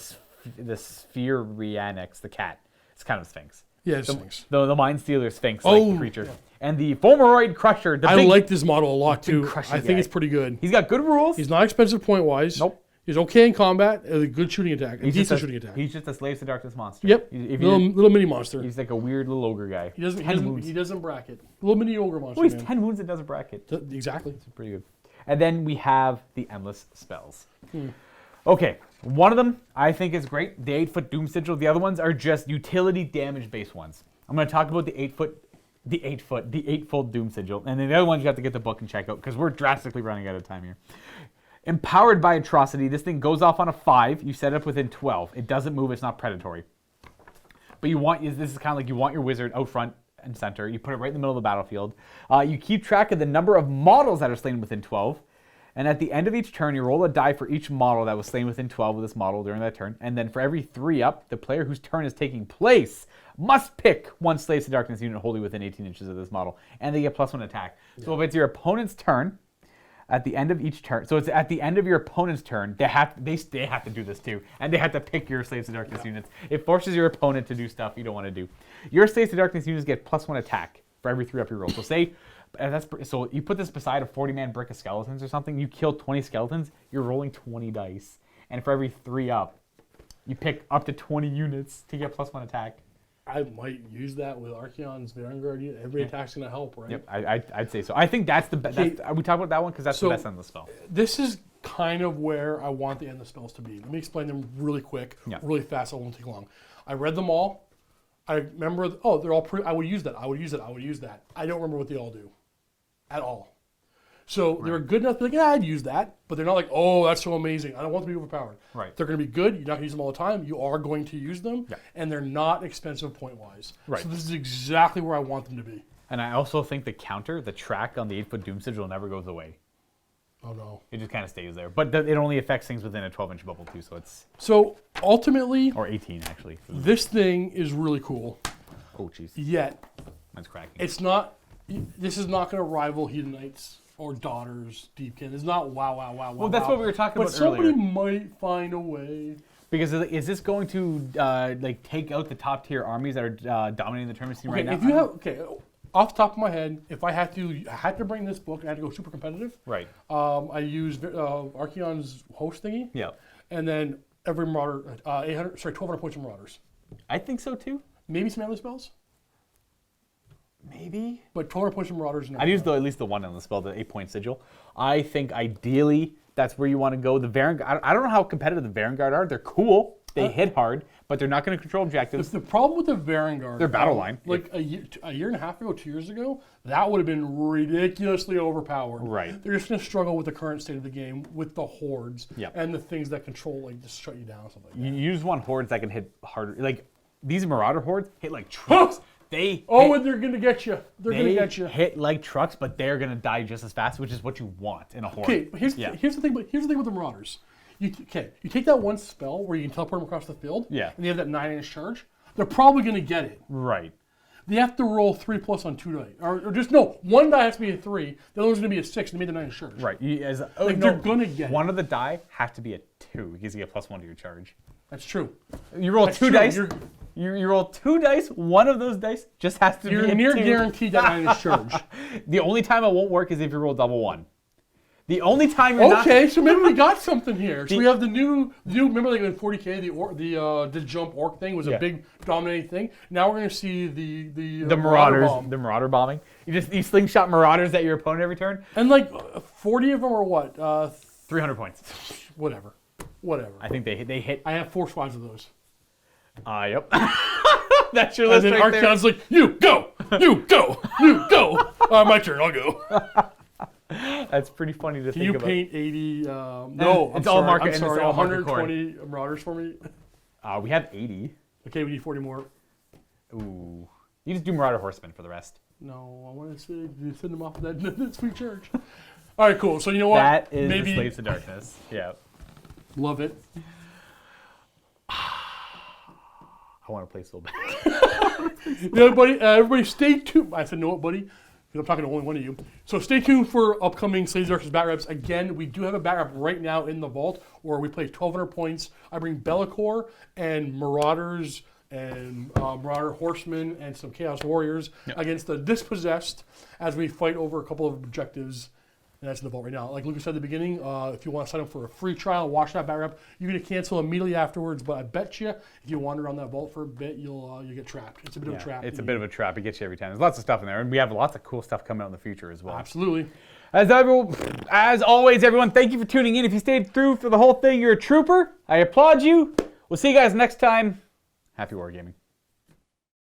Spherianix, the cat. It's kind of Sphinx. Yeah, it's Sphinx. The Mind Stealer Sphinx Oh, creature. yeah. And the Fulmoroid Crusher. I like this model a lot, too. crushy I think guy. it's pretty good. He's got good rules. He's not expensive point-wise. Nope. He's okay in combat, a good shooting attack, a decent shooting attack. He's just a Slaves to Darkness monster. Yep, If little mini monster. he's like a weird little ogre guy. He doesn't bracket. Little mini ogre monster. Well, he's man. 10 wounds and doesn't bracket. Exactly. It's pretty good. And then we have the Endless Spells. Okay, one of them I think is great, the 8-foot Doom Sigil. The other ones are just utility damage-based ones. I'm going to talk about the 8-foot Doom Sigil. And then the other ones you have to get the book and check out because we're drastically running out of time here. Empowered by Atrocity, this thing goes off on a 5. You set it up within 12. It doesn't move. It's not predatory. But this is kind of like you want your wizard out front and center. You put it right in the middle of the battlefield. You keep track of the number of models that are slain within 12. And at the end of each turn, you roll a die for each model that was slain within 12 of this model during that turn. And then for every 3 up, the player whose turn is taking place must pick 1 Slaves to Darkness unit wholly within 18 inches of this model. And they get +1 attack. Yeah. So if it's your opponent's turn, at the end of each turn, so it's at the end of your opponent's turn, they have to do this too, and they have to pick your Slaves to Darkness units. It forces your opponent to do stuff you don't want to do. Your Slaves to Darkness units get +1 attack for every 3 up you roll. So so you put this beside a 40-man brick of skeletons or something. You kill 20 skeletons, you're rolling 20 dice, and for every 3 up, you pick up to 20 units to get +1 attack. I might use that with Archeon's Vanguard unit. Every attack's going to help, right? Yep, I'd say so. I think that's the best. We talk about that one because that's the best end of the spell. This is kind of where I want the end of spells to be. Let me explain them really quick, really fast. It won't take long. I read them all. I remember, they're all I would use that. I would use that. I would use that. I don't remember what they all do at all. So they were good enough to be like, yeah, I'd use that. But they're not like, oh, that's so amazing. I don't want them to be overpowered. Right. They're going to be good. You're not going to use them all the time. You are going to use them. Yeah. And they're not expensive point-wise. Right. So this is exactly where I want them to be. And I also think the track on the 8-foot Doom Sigil never goes away. Oh, no. It just kind of stays there. But it only affects things within a 12-inch bubble, too. So ultimately... Or 18, actually. This thing is really cool. Oh, jeez. Yet... That's cracking. It's not... This is not going to rival Hedonites or Daughters, Deepkin. It's not wow. Well, that's what we were talking about earlier. But somebody might find a way. Because is this going to take out the top tier armies that are dominating the tournament scene right now? If you have off the top of my head, if I had to bring this book and I had to go super competitive, right? I used Archeon's host thingy. Yeah. And then every Marauder, 1,200 points of Marauders. I think so too. Maybe some other spells. Maybe. But 200 points from Marauders. I'd use at least the one on the spell, the 8-point sigil. I think ideally that's where you want to go. The Vanguard. I don't know how competitive the Vanguard are. They're cool. They hit hard, but they're not going to control objectives. The problem with the Vanguard, their battle line, like a year and a half ago, 2 years ago, that would have been ridiculously overpowered. Right. They're just going to struggle with the current state of the game with the hordes and the things that control, like just shut you down, something like that. You use one hordes that can hit harder. Like these Marauder hordes hit like trucks. And they're going to get you. They're going to get you. Hit like trucks, but they're going to die just as fast, which is what you want in a horde. Okay, here's the thing. Here's the thing with the Marauders. You take that one spell where you can teleport them across the field. Yeah. And they have that 9-inch charge. They're probably going to get it. Right. They have to roll 3+ on 2 die, or just no. One die has to be a 3. The other one's going to be a 6, and they made the 9-inch charge. Right. They're going to get one of the die has to be a 2 because you get +1 to your charge. That's true. You roll two dice. You roll 2 dice. One of those dice just has to be a 2. You're near guaranteed that 9-inch charge. The only time it won't work is if you roll double 1. The only time you're not... Okay, so maybe we got something here. So we have the new remember like in 40K, the jump orc thing was a big dominating thing. Now we're going to see the Marauders, bomb. the Marauder bombing. You slingshot Marauders at your opponent every turn. And like 40 of them are what? 300 points. Whatever. I think they hit... I have 4 squads of those. Yep. That's your list right there. And then Archeon's like, you go! My turn, I'll go. That's pretty funny to think about. Can you paint 80? No, it's all market. I'm sorry, all 120 Marauders for me. We have 80. Okay, we need 40 more. Ooh, you just do Marauder Horsemen for the rest. No, I want to send them off that sweet charge. All right, cool. So you know what? That is the Slaves of Darkness. Yeah. Love it. I want to play so bad. You know, buddy, everybody stay tuned. I said, know what, buddy? Because I'm talking to only one of you. So stay tuned for upcoming Slaves vs. Bat Reps. Again, we do have a Bat Rep right now in the vault where we play 1,200 points. I bring Be'lakor and Marauders and Marauder Horsemen and some Chaos Warriors against the Dispossessed as we fight over a couple of objectives. And that's in the vault right now. Like Luka said at the beginning, if you want to sign up for a free trial, watch that Bat Rep, you're going to cancel immediately afterwards. But I bet you, if you wander around that vault for a bit, you'll get trapped. It's a bit of a trap. It's a bit of a trap. It gets you every time. There's lots of stuff in there, and we have lots of cool stuff coming out in the future as well. Absolutely. As always, everyone, thank you for tuning in. If you stayed through for the whole thing, you're a trooper. I applaud you. We'll see you guys next time. Happy wargaming.